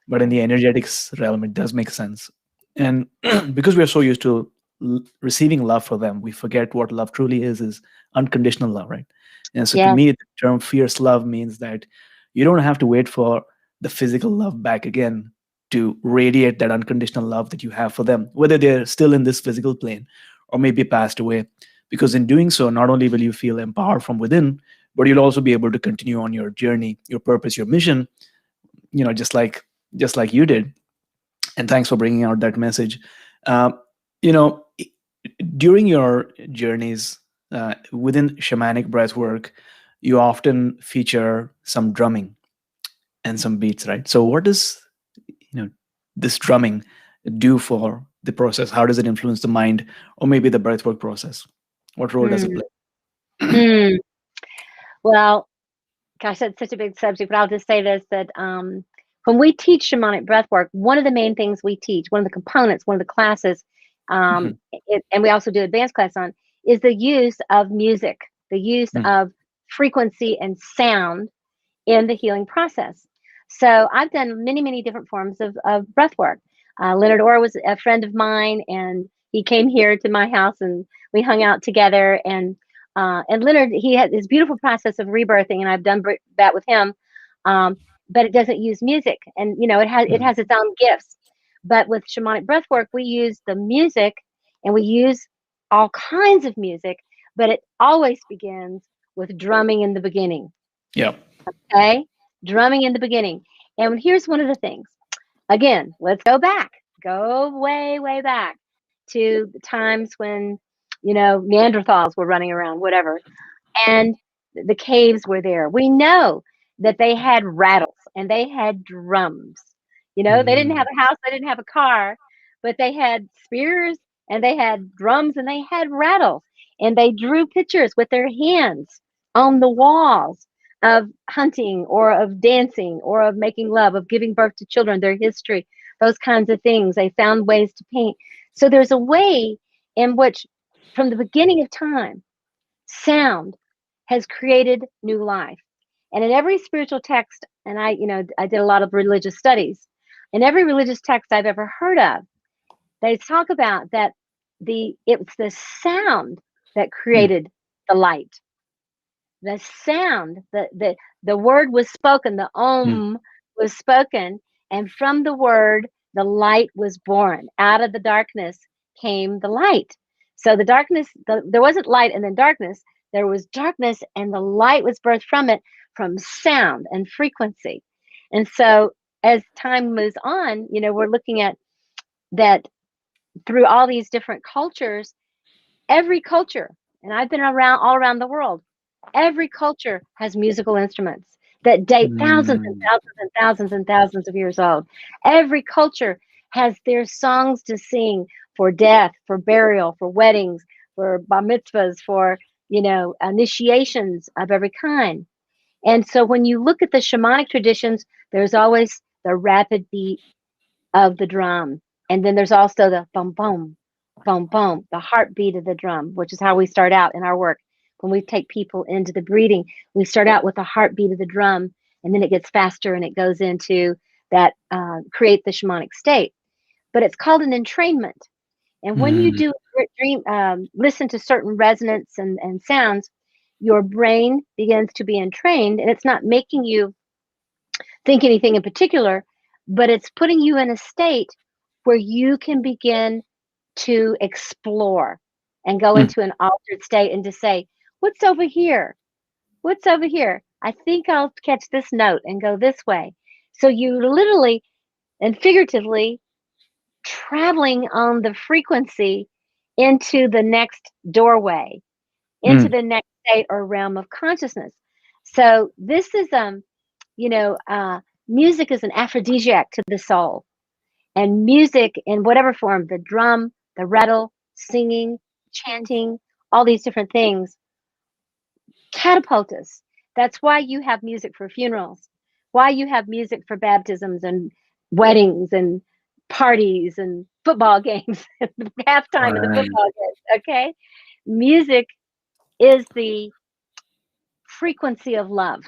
But in the energetics realm, it does make sense. And because we are so used to receiving love for them, we forget what love truly is unconditional love, right? And so to Yes, me, the term fierce love means that you don't have to wait for the physical love back again to radiate that unconditional love that you have for them, whether they're still in this physical plane or maybe passed away. Because in doing so, not only will you feel empowered from within, but you'll also be able to continue on your journey, your purpose, your mission, just like you did. And thanks for bringing out that message. uh, you know During your journeys within shamanic breathwork, you often feature some drumming and some beats, right? So what does this drumming do for the process? How does it influence the mind, or maybe the breathwork process? What role does it mm, play? mm. Well, gosh, that's such a big subject, but I'll just say this, that when we teach shamanic breath work, one of the main things we teach, one of the components, one of the classes, Mhm. and we also do advanced class on, is the use of music, the use Mm. of frequency and sound in the healing process. So I've done many, many different forms of breath work. Leonard Orr was a friend of mine, and He came here to my house and we hung out together. And Leonard, he had this beautiful process of rebirthing, and I've done that with him. But it doesn't use music, and it Mm. has its own gifts. But with shamanic breathwork, we use the music, and we use all kinds of music, but it always begins with drumming in the beginning. Yeah. Okay, drumming in the beginning. And here's one of the things. Again, let's go back. Go way, way back to the times when, Neanderthals were running around, whatever, and the caves were there. We know that they had rattles and they had drums. They didn't have Mm. a house, they didn't have a car, but they had spears and they had drums and they had rattles. And they drew pictures with their hands on the walls of hunting or of dancing or of making love, of giving birth to children, their history, those kinds of things. They found ways to paint. So there's a way in which, from the beginning of time, sound has created new life. And in every spiritual text, and I did a lot of religious studies, in every religious text I've ever heard of, they talk about that it's the sound that Mm. created the light. The sound, the word was spoken, the Mm. was spoken, and from the word the light was born. Out of the darkness came the light. So the darkness, there wasn't light and then darkness. There was darkness and the light was birthed from it, from sound and frequency. And so as time moves on, we're looking at that through all these different cultures. Every culture, and I've been around all around the world, every culture has musical instruments that date thousands and Mm. thousands and thousands and thousands of years old. Every culture has their songs to sing for death, for burial, for weddings, for bar mitzvahs, for initiations of every kind. And so when you look at the shamanic traditions, there's always the rapid beat of the drum. And then there's also the boom, boom, boom, boom, the heartbeat of the drum, which is how we start out in our work. When we take people into the breathing, we start out with the heartbeat of the drum, and then it gets faster and it goes into that, create the shamanic state. But it's called an entrainment. And when you Mm. do listen to certain resonance and sounds, your brain begins to be entrained, and it's not making you think anything in particular, but it's putting you in a state where you can begin to explore and go Mm. into an altered state and to say, what's over here? What's over here? I think I'll catch this note and go this way. So you literally and figuratively traveling on the frequency into the next doorway, into Mm. the next state or realm of consciousness. So this is you know, music is an aphrodisiac to the soul. And music in whatever form, the drum, the rattle, singing, chanting, all these different things, catapult us. That's why you have music for funerals, why you have music for baptisms and weddings and parties and football games, the halftime of the Right. football games. Okay. Music is the frequency of love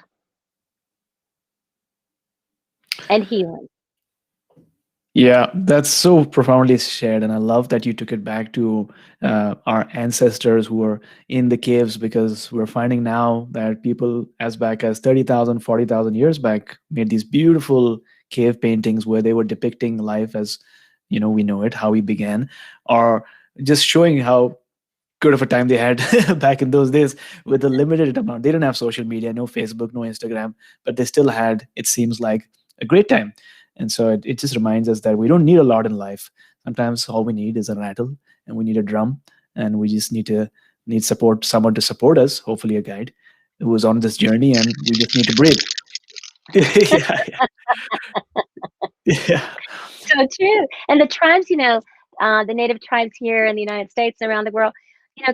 and healing. Yeah, that's so profoundly shared, and I love that you took it back to our ancestors who were in the caves, because we're finding now that people as back as 30,000, 40,000 years back made these beautiful cave paintings where they were depicting life as, we know it, how we began, or just showing how good of a time they had back in those days with a limited amount. They didn't have social media, no Facebook, no Instagram, but they still had, it seems like, a great time. And so it just reminds us that we don't need a lot in life. Sometimes all we need is a rattle, and we need a drum, and we just need support, someone to support us, hopefully a guide who is on this journey, and we just need to breathe. Yeah, yeah, So true. And the tribes, the native tribes here in the United States and around the world,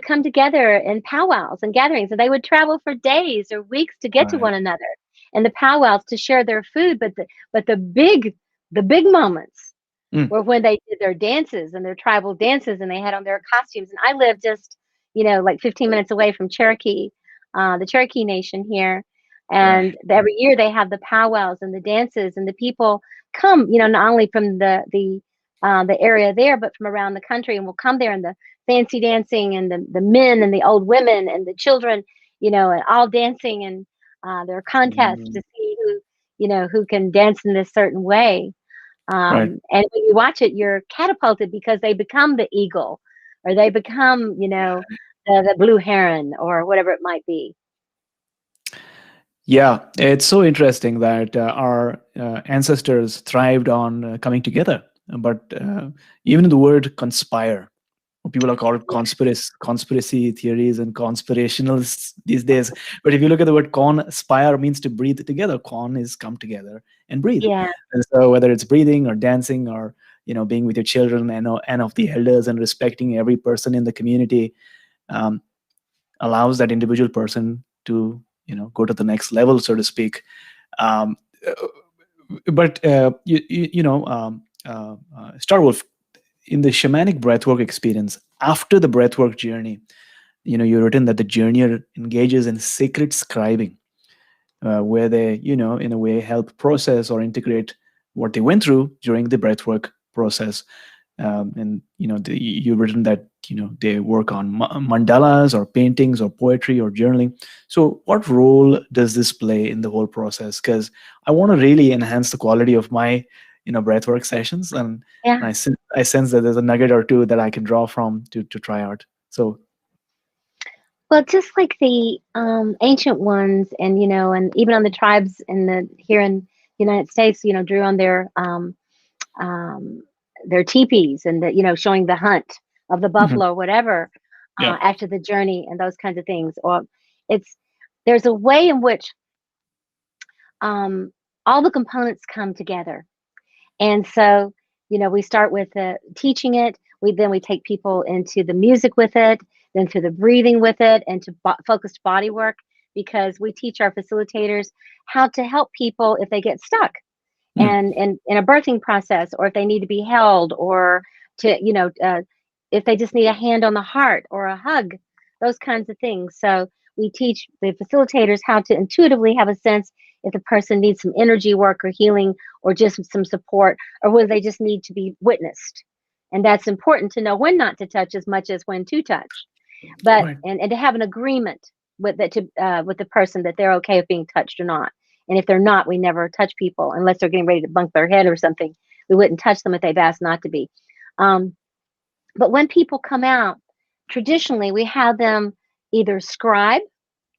come together in powwows and gatherings, and they would travel for days or weeks to get to right. one another and the powwows to share their food. But the big moments Mm, were when they did their dances and their tribal dances, and they had on their costumes. And I live just, like 15 minutes away from Cherokee, the Cherokee Nation here. right. And every year they have the powwows and the dances, and the people come, not only from the the area there, but from around the country, and will come there, and the fancy dancing, and the men and the old women and the children, and all dancing, and there are contests Mm, to see who can dance in this certain way. right. And when you watch it, you're catapulted because they become the eagle, or they become, the blue heron, or whatever it might be. Yeah, it's so interesting that our ancestors thrived on coming together. But even in the word conspire, people are called Yeah, conspiracy theories and conspirationalists these days. But if you look at the word conspire, means to breathe together. Con is come together and breathe. yeah. And so whether it's breathing or dancing, or being with your children, and of the elders, and respecting every person in the community, um, allows that individual person to go to the next level, so to speak. um, uh, but Star Wolf, in the shamanic breathwork experience, after the breathwork journey, you've written that the journeyer engages in sacred scribing, where they, in a way, help process or integrate what they went through during the breathwork process. And you've written that they work on mandalas, or paintings, or poetry, or journaling. So what role does this play in the whole process? Because I want to really enhance the quality of my breathwork sessions, and Yeah. I sense that there's a nugget or two that I can draw from to try out. So. Well, just like the ancient ones, and even on the tribes in the here in the United States, drew on um, their teepees, and showing the hunt of the Mhm. buffalo or whatever, Yeah. after the journey, and those kinds of things. Or it's there's a way in which um, all the components come together. And so, we start with teaching it. We take people into the music with it, then to the breathing with it, and to focused body work, because we teach our facilitators how to help people if they get stuck, Mm. and in a birthing process, or if they need to be held, or to if they just need a hand on the heart or a hug, those kinds of things. So we teach the facilitators how to intuitively have a sense if the person needs some energy work or healing, or just some support, or whether they just need to be witnessed. And that's important to know when not to touch as much as when to touch, but Right. and to have an agreement with the person that they're okay with being touched or not. And if they're not, we never touch people unless they're getting ready to bunk their head or something. We wouldn't touch them if they've asked not to be. um, but when people come out, traditionally we have them either scribe,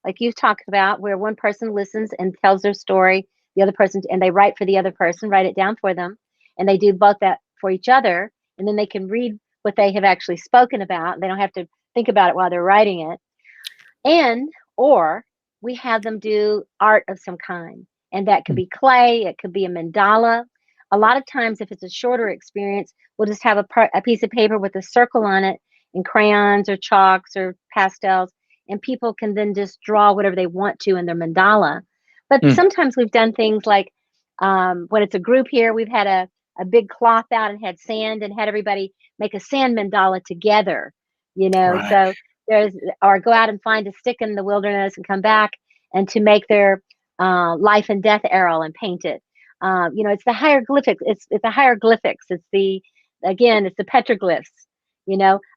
like you've talked about, where one person listens and tells their story, the other person, and they write for the other person, write it down for them, and they do both that for each other, and then they can read what they have actually spoken about. They don't have to think about it while they're writing it. And or we have them do art of some kind, and that could Mm. be clay, it could be a mandala. A lot of times, if it's a shorter experience, we'll just have a piece of paper with a circle on it, and crayons or chalks or pastels, and people can then just draw whatever they want to in their mandala. But Mm. sometimes we've done things like, when it's a group here, we've had a big cloth out and had sand, and had everybody make a sand mandala together. Right. So there's or go out and find a stick in the wilderness and come back, and to make their life and death arrow and paint it. It's the hieroglyphics. It's the hieroglyphics. It's the petroglyphs.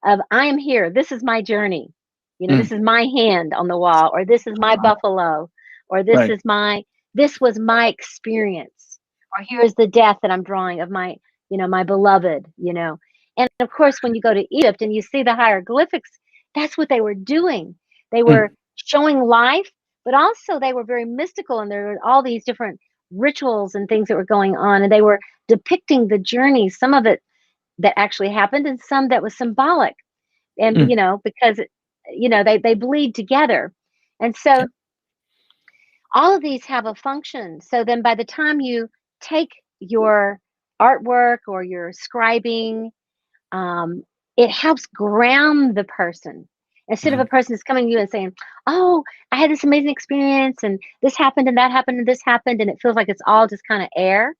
Of I am here. This is my journey. Mm. This is my hand on the wall, or this is my buffalo, or Right. this was my experience, or here's the death that I'm drawing of my beloved. And of course, when you go to Egypt and you see the hieroglyphics, that's what they were doing. They Mm. were showing life, but also they were very mystical, and there were all these different rituals and things that were going on, and they were depicting the journey, some of it that actually happened, and some that was symbolic. And Mm. because they bleed together. And Yeah. so all of these have a function. So then by the time you take your artwork or your scribing, um, it helps ground the person. Instead of a Mhm. person that's coming to you and saying, "Oh, I had this amazing experience, and this happened, and that happened, and this happened," and it feels like it's all just kind of air,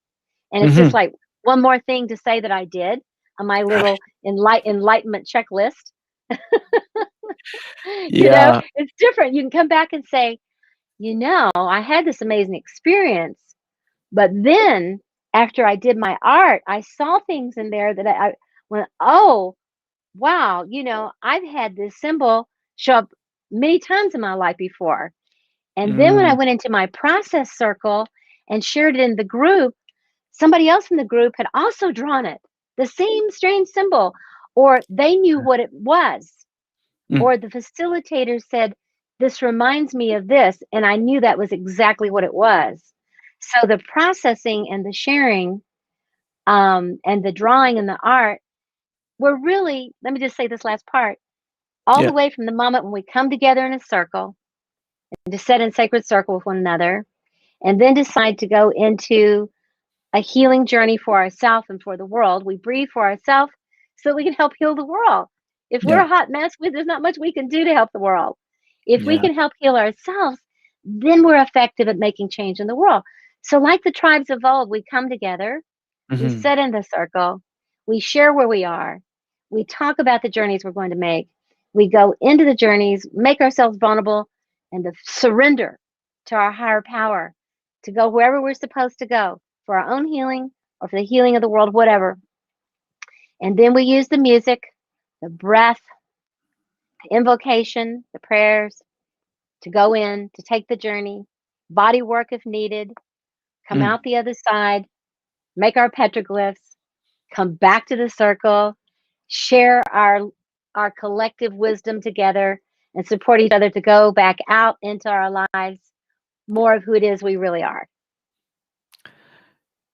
and it's just Mhm. like one more thing to say that I did on my Right. little enlightenment checklist. Yeah. It's different. You can come back and say, I had this amazing experience, but then after I did my art, I saw things in there that I went, oh, wow, I've had this symbol show up many times in my life before. And then when I Mm. went into my process circle and shared it in the group, somebody else in the group had also drawn it, the same strange symbol, or they knew what it was, Mm. or the facilitator said, this reminds me of this, and I knew that was exactly what it was. So the processing and the sharing, and the drawing and the art were really, let me just say this last part, all the Yeah. way from the moment when we come together in a circle and to sit in sacred circle with one another, and then decide to go into a healing journey for ourselves and for the world. We breathe for ourselves so that we can help heal the world. If we're Yeah. a hot mess, there's not much we can do to help the world. If we Yeah. can help heal ourselves, then we're effective at making change in the world. So, like the tribes of old, we come together, we Hmm. sit in the circle, we share where we are, we talk about the journeys we're going to make, we go into the journeys, make ourselves vulnerable, and to surrender to our higher power to go wherever we're supposed to go for our own healing or for the healing of the world, whatever. And then we use the music, the breath, the invocation, the prayers to go in, to take the journey, body work if needed, come Mm. out the other side, make our petroglyphs, come back to the circle, share our collective wisdom together, and support each other to go back out into our lives more of who it is we really are.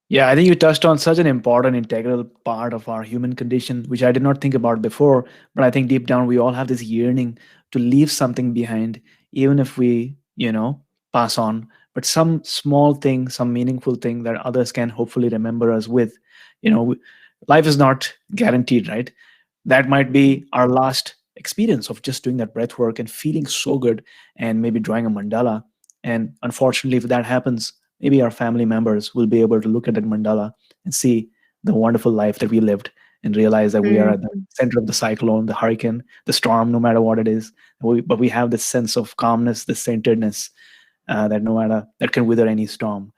Yeah, I think you touched on such an important integral part of our human condition, which I did not think about before. But I think deep down we all have this yearning to leave something behind, even if we, pass on. But some small thing, some meaningful thing that others can hopefully remember us with. You know, life is not guaranteed, right? That might Mhm. be our last experience of just doing that breath work and feeling so good and maybe drawing a mandala. And unfortunately, if that happens, maybe our family members will be able to look at that mandala and see the wonderful life that we lived and realize that we are at the Mhm. center of the cyclone, the hurricane, the storm, no matter what it is. But we have this sense of calmness, this centeredness, that no matter that can wither any storm.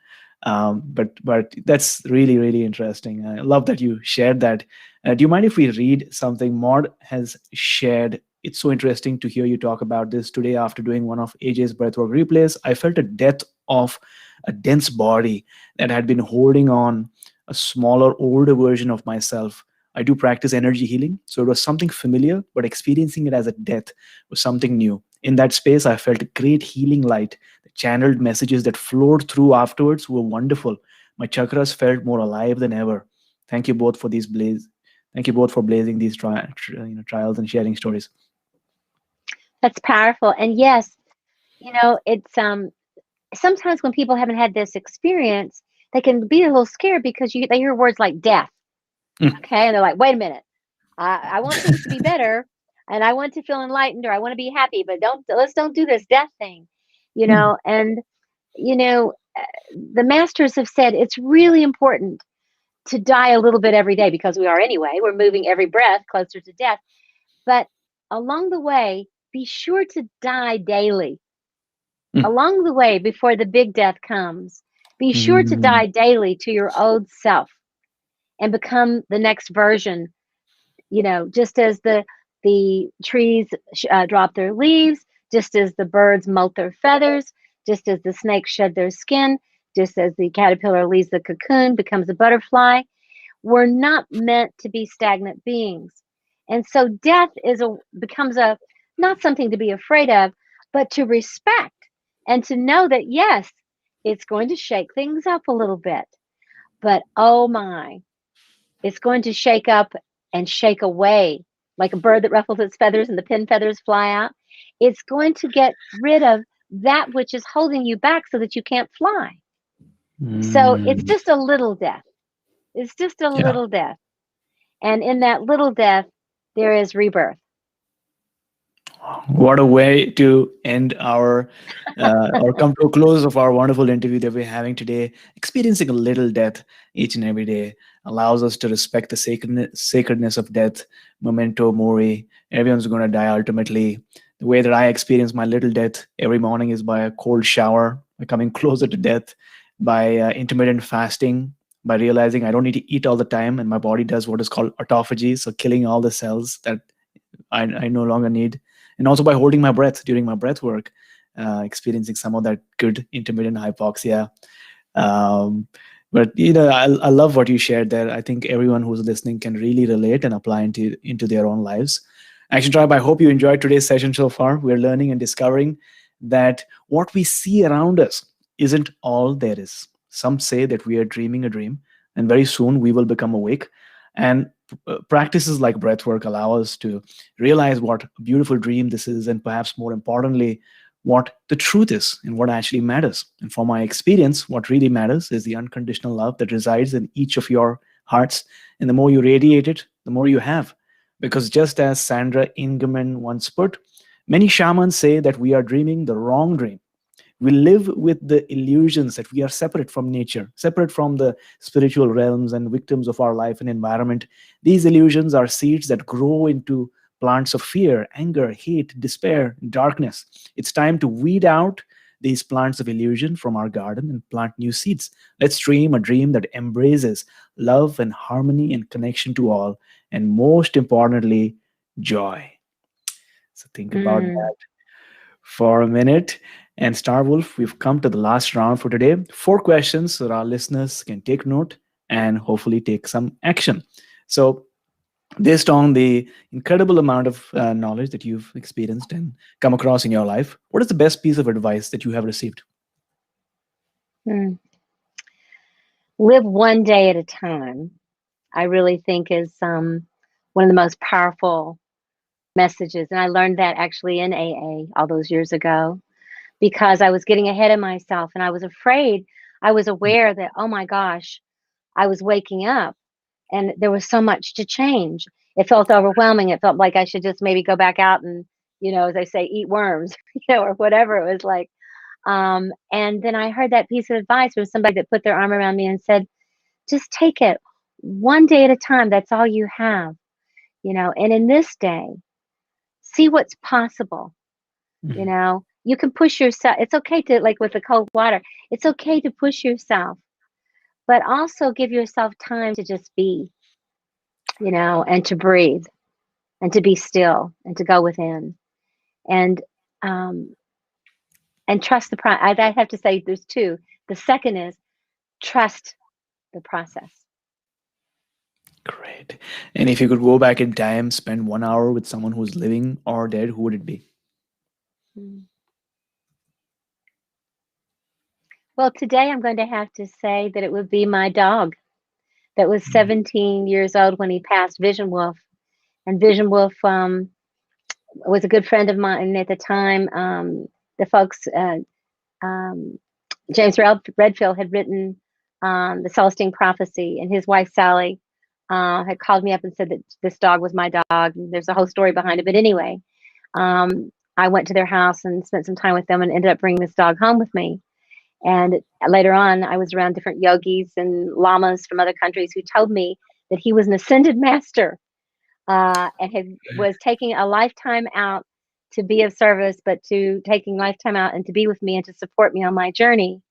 But that's really really interesting. I love that you shared that. Do you mind if we read something Maud has shared? It's so interesting to hear you talk about this today. After doing one of AJ's breathwork replays, I felt a death of a dense body that had been holding on a smaller, older version of myself. I do practice energy healing, so it was something familiar, but experiencing it as a death was something new. In that space, I felt a great healing light. The channeled messages that flowed through afterwards were wonderful. My chakras felt more alive than ever. Thank you both for these blaze. Thank you both for blazing these trials and sharing stories. That's powerful. And yes, it's sometimes when people haven't had this experience, they can be a little scared because they hear words like death. Mm. Okay. And they're like, wait a minute. I want things to be better and I want to feel enlightened or I want to be happy, but let's don't do this death thing, Mm. and, you know, uh, the masters have said it's really important to die a little bit every day because we are anyway. We're moving every breath closer to death. But along the way, be sure to die daily. Mm. Along the way, before the big death comes, be sure to Mm. die daily to your old self and become the next version. Just as the trees drop their leaves, just as the birds molt their feathers, just as the snakes shed their skin, just as the caterpillar leaves the cocoon, becomes a butterfly. We're not meant to be stagnant beings. And so death becomes a not something to be afraid of, but to respect and to know that yes, it's going to shake things up a little bit. But oh my, it's going to shake up and shake away like a bird that ruffles its feathers and the pin feathers fly out. It's going to get rid of that which is holding you back so that you can't fly. So it's Mm. just a little death. It's just a Yeah. little death. And in that little death, there is rebirth. What a way to end our or come to a close of our wonderful interview that we're having today. Experiencing a little death each and every day allows us to respect the sacredness of death. Memento mori. Everyone's going to die ultimately. The way that I experience my little death every morning is by a cold shower, by coming closer to death, by intermittent fasting. by realizing I don't need to eat all the time, and my body does what is called autophagy, so killing all the cells that I no longer need. And also by holding my breath during my breath work, experiencing some of that good intermittent hypoxia. Um, but I love what you shared there. I think everyone who's listening can really relate and apply into their own lives. Action Tribe, I hope you enjoyed today's session so far. We're learning and discovering that what we see around us isn't all there is. Some say that we are dreaming a dream, and very soon we will become awake. And practices like breathwork allow us to realize what a beautiful dream this is, and perhaps more importantly, what the truth is and what actually matters. And from my experience, what really matters is the unconditional love that resides in each of your hearts. And the more you radiate it, the more you have. Because just as Sandra Ingeman once put, many shamans say that we are dreaming the wrong dream. We live with the illusions that we are separate from nature, separate from the spiritual realms, and victims of our life and environment. These illusions are seeds that grow into plants of fear, anger, hate, despair, darkness. It's time to weed out these plants of illusion from our garden and plant new seeds. Let's dream a dream that embraces love and harmony and connection to all, and most importantly, joy. So think about Mm. that for a minute. And Star Wolf, we've come to the last round for today. 4 questions so that our listeners can take note and hopefully take some action. So, based on the incredible amount of knowledge that you've experienced and come across in your life, what is the best piece of advice that you have received? Mm. Live one day at a time, I really think is one of the most powerful messages. And I learned that actually in AA all those years ago because I was getting ahead of myself and I was afraid. I was aware that, oh my gosh, I was waking up and there was so much to change. It felt overwhelming. It felt like I should just maybe go back out and, as they say, eat worms, or whatever it was like. And then I heard that piece of advice from somebody that put their arm around me and said, just take it one day at a time. That's all you have, and in this day, see what's possible. Mhm. You can push yourself. It's okay to, like with the cold water, it's okay to push yourself, but also give yourself time to just be, and to breathe and to be still and to go within and um and trust the I have to say there's two. The second is trust the process. Great. And if you could go back in time, spend 1 hour with someone who's living or dead, who would it be? Mm. Well, today I'm going to have to say that it would be my dog that was Mm. 17 years old when he passed, Vision Wolf. And Vision Wolf was a good friend of mine at the time. The folks, um, James Redfield had written the Celestine Prophecy, and his wife Sally had called me up and said that this dog was my dog. And there's a whole story behind it, but anyway, I went to their house and spent some time with them, and ended up bringing this dog home with me. And later on, I was around different yogis and lamas from other countries who told me that he was an ascended master, and was taking a lifetime out to be of service, but to taking lifetime out and to be with me and to support me on my journey.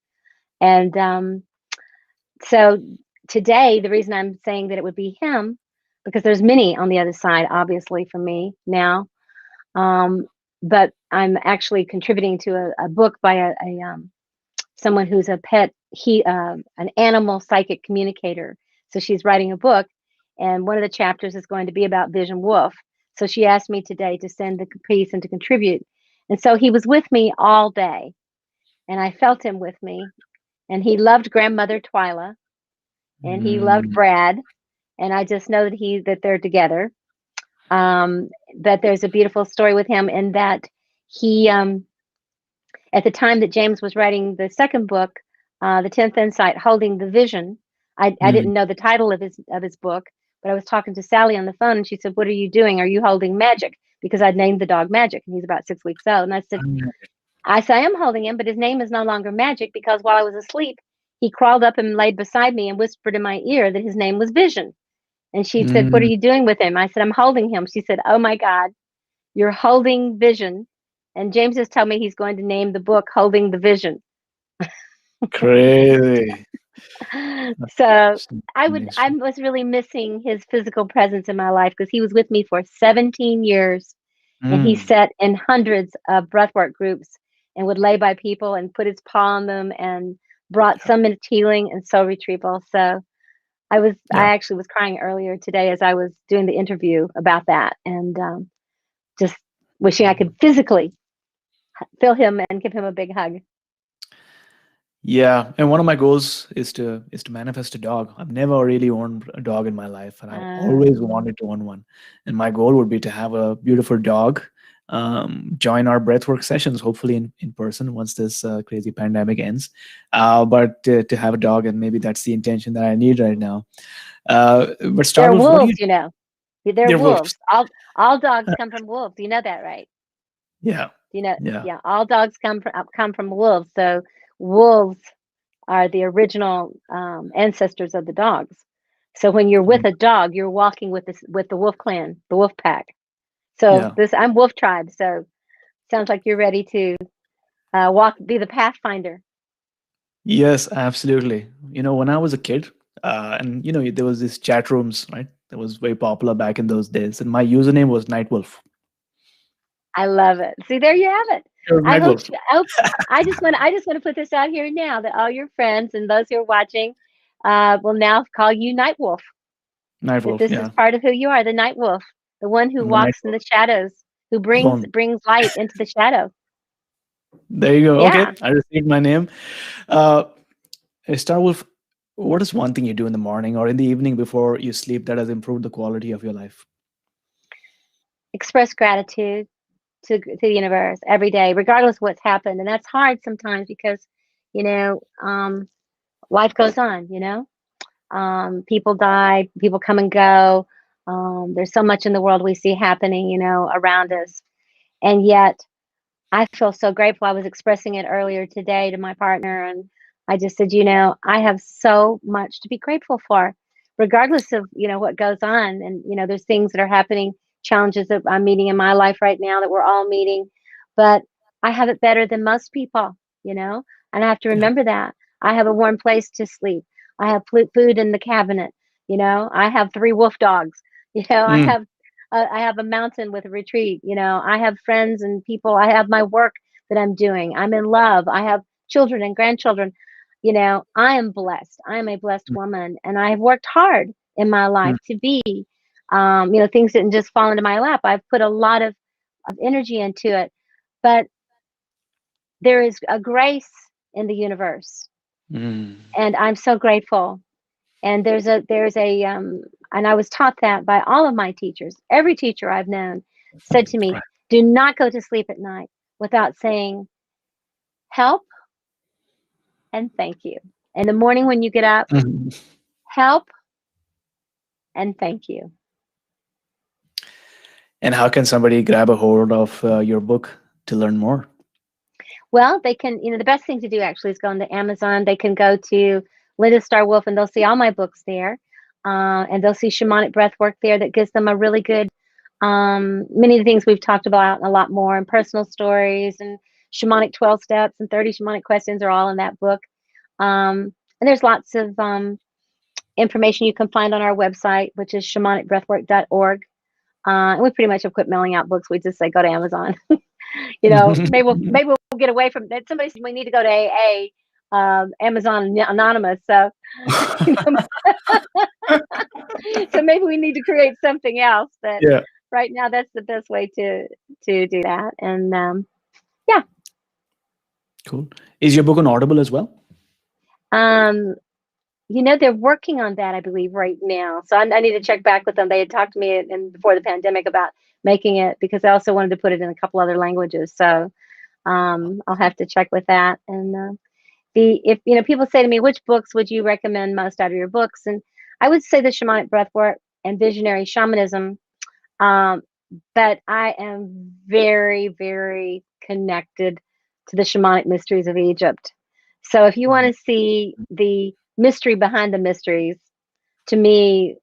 And so today, the reason I'm saying that it would be him, because there's many on the other side, obviously, for me now. Um, but I'm actually contributing to a book by someone who's a pet, an animal psychic communicator. So she's writing a book, and one of the chapters is going to be about Vision Wolf. So she asked me today to send the piece and to contribute. And so he was with me all day, and I felt him with me. And he loved grandmother Twyla, and he loved Mm. Brad. And I just know that they're together. Um, that there's a beautiful story with him in that he at the time that James was writing the second book, the 10th Insight, Holding the Vision. I Mm. didn't know the title of his book, but I was talking to Sally on the phone, and she said, "What are you doing? Are you holding Magic?" Because I'd named the dog Magic, and he's about 6 weeks old. And I said, I am holding him, but his name is no longer Magic because while I was asleep, he crawled up and laid beside me and whispered in my ear that his name was Vision. And she said, "What are Mm. you doing with him?" I said, "I'm holding him." She said, "Oh my God, you're holding Vision." And James has told me he's going to name the book Holding the Vision. Crazy. So That's I nice. was really missing his physical presence in my life because he was with me for 17 years and he Mm, sat in hundreds of breathwork groups and would lay by people and put his paw on them and brought yeah, some into healing and soul retrieval. So I yeah. actually was crying earlier today as I was doing the interview about that and just wishing I could physically feel him and give him a big hug. Yeah, and one of my goals is to manifest a dog. I've never really owned a dog in my life, and I've always Um, wanted to own one. And my goal would be to have a beautiful dog, join our breathwork sessions, hopefully in person once this crazy pandemic ends. But to have a dog, and maybe that's the intention that I need right now. But start they're with what do you? wolves, you know. They're They're wolves. wolves. All dogs come from wolves. You know that, right? Yeah, You know, yeah, yeah. All dogs come from wolves. So wolves are the original ancestors of the dogs. So when you're with mm, a dog, you're walking with the wolf clan, the wolf pack. So yeah. this I'm wolf tribe. So sounds like you're ready to be the pathfinder. Yes, absolutely. When I was a kid, and there was these chat rooms, right? That was very popular back in those days, and my username was Nightwolf. I love it. See, there you have it. It was Nightwolf. I hope I just want to put this out here now that all your friends and those who are watching will now call you Night Wolf. That Nightwolf. this is Yeah, part of who you are, the Night Wolf, the one who I'm the walks in Nightwolf. the shadows, who Clone. brings light into the shadow. There you go. Yeah. Okay, I received my name. Uh, I start with what is one thing you do in the morning or in the evening before you sleep that has improved the quality of your life? Express gratitude to the universe every day, regardless of what's happened. And that's hard sometimes because, you know, life goes on, you know. People die, people come and go. There's so much in the world we see happening, you know, around us. And yet I feel so grateful. I was expressing it earlier today to my partner, and I just said, you know, I have so much to be grateful for, regardless of, you know, what goes on. And, you know, there's things that are happening, challenges that I'm meeting in my life right now that we're all meeting. But I have it better than most people, you know, and I have to Yeah. remember that. I have a warm place to sleep. I have food in the cabinet. You know, I have three wolf dogs. You know, Mm, I have a mountain with a retreat. You know, I have friends and people. I have my work that I'm doing. I'm in love. I have children and grandchildren. You know, I am blessed. I am a blessed mm, woman, and I have worked hard in my mm, life to be. You know, things didn't just fall into my lap. I've put a lot of energy into it, but there is a grace in the universe, mm. and I'm so grateful. And and I was taught that by all of my teachers. Every teacher I've known said to me, Right. "Do not go to sleep at night without saying help and thank you." In the morning when you get up, Mhm. help and thank you. And how can somebody grab a hold of your book to learn more? Well, they can, you know, the best thing to do actually is go into Amazon. They can go to Linda Star Wolf and they'll see all my books there. And they'll see Shamanic Breathwork there that gives them a really good, many of the things we've talked about and a lot more, and personal stories and Shamanic 12 steps and 30 Shamanic questions are all in that book. And there's lots of information you can find on our website, which is shamanicbreathwork.org. And we pretty much have quit mailing out books. We just say go to Amazon. You know, maybe we'll get away from that. Somebody said we need to go to AA, Amazon Anonymous. So, you know, so maybe we need to create something else. But Yeah, right now, that's the best way to do that. And yeah, cool. Is your book on Audible as well? um, you know, they're working on that, I believe, right now. So I need to check back with them. They had talked to me before the pandemic about making it because I also wanted to put it in a couple other languages. So I'll have to check with that. And if you know, people say to me, which books would you recommend most out of your books? And I would say the Shamanic Breathwork and Visionary Shamanism. Um, but I am very, very connected to the shamanic mysteries of Egypt. So if you want Mhm. to see the mystery behind the mysteries, to me,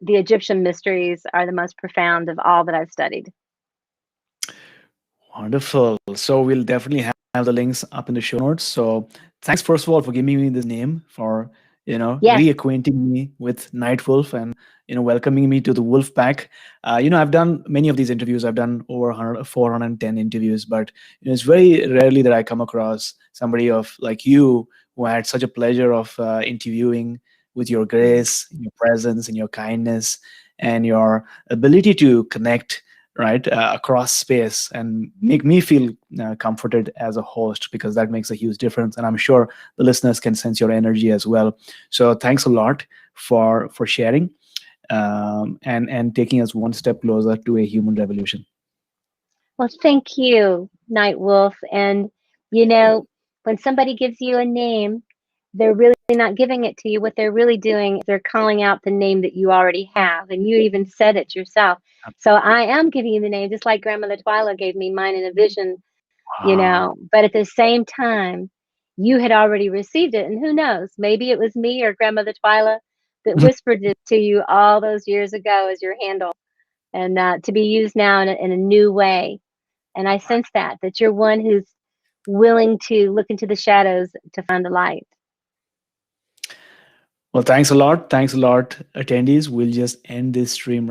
the Egyptian mysteries are the most profound of all that I've studied. Wonderful. So we'll definitely have the links up in the show notes. So thanks first of all for giving me this name, for Yes. reacquainting me with Night Wolf, and welcoming me to the Wolf Pack. I've done many of these interviews. I've done over 100, 410 interviews, but it's very rarely that I come across somebody of like you, who I had such a pleasure of interviewing, with your Mhm. grace, your presence, and your kindness, and your ability to connect, right, across space, and make me feel comforted as a host, because that makes a huge difference, and I'm sure the listeners can sense your energy as well. So thanks a lot for sharing, and taking us one step closer to a human revolution. Well, thank you, Night Wolf. And when somebody gives you a name, they're really not giving it to you. What they're really doing is they're calling out the name that you already have. And you even said it yourself. So I am giving you the name, just like Grandmother Twyla gave me mine in a vision, Wow. but at the same time, you had already received it. And who knows, maybe it was me or Grandmother Twyla that whispered it to you all those years ago as your handle, and to be used now in a new way. And I sense that you're one who's willing to look into the shadows to find the light. Well, thanks a lot. Thanks a lot, attendees. We'll just end this stream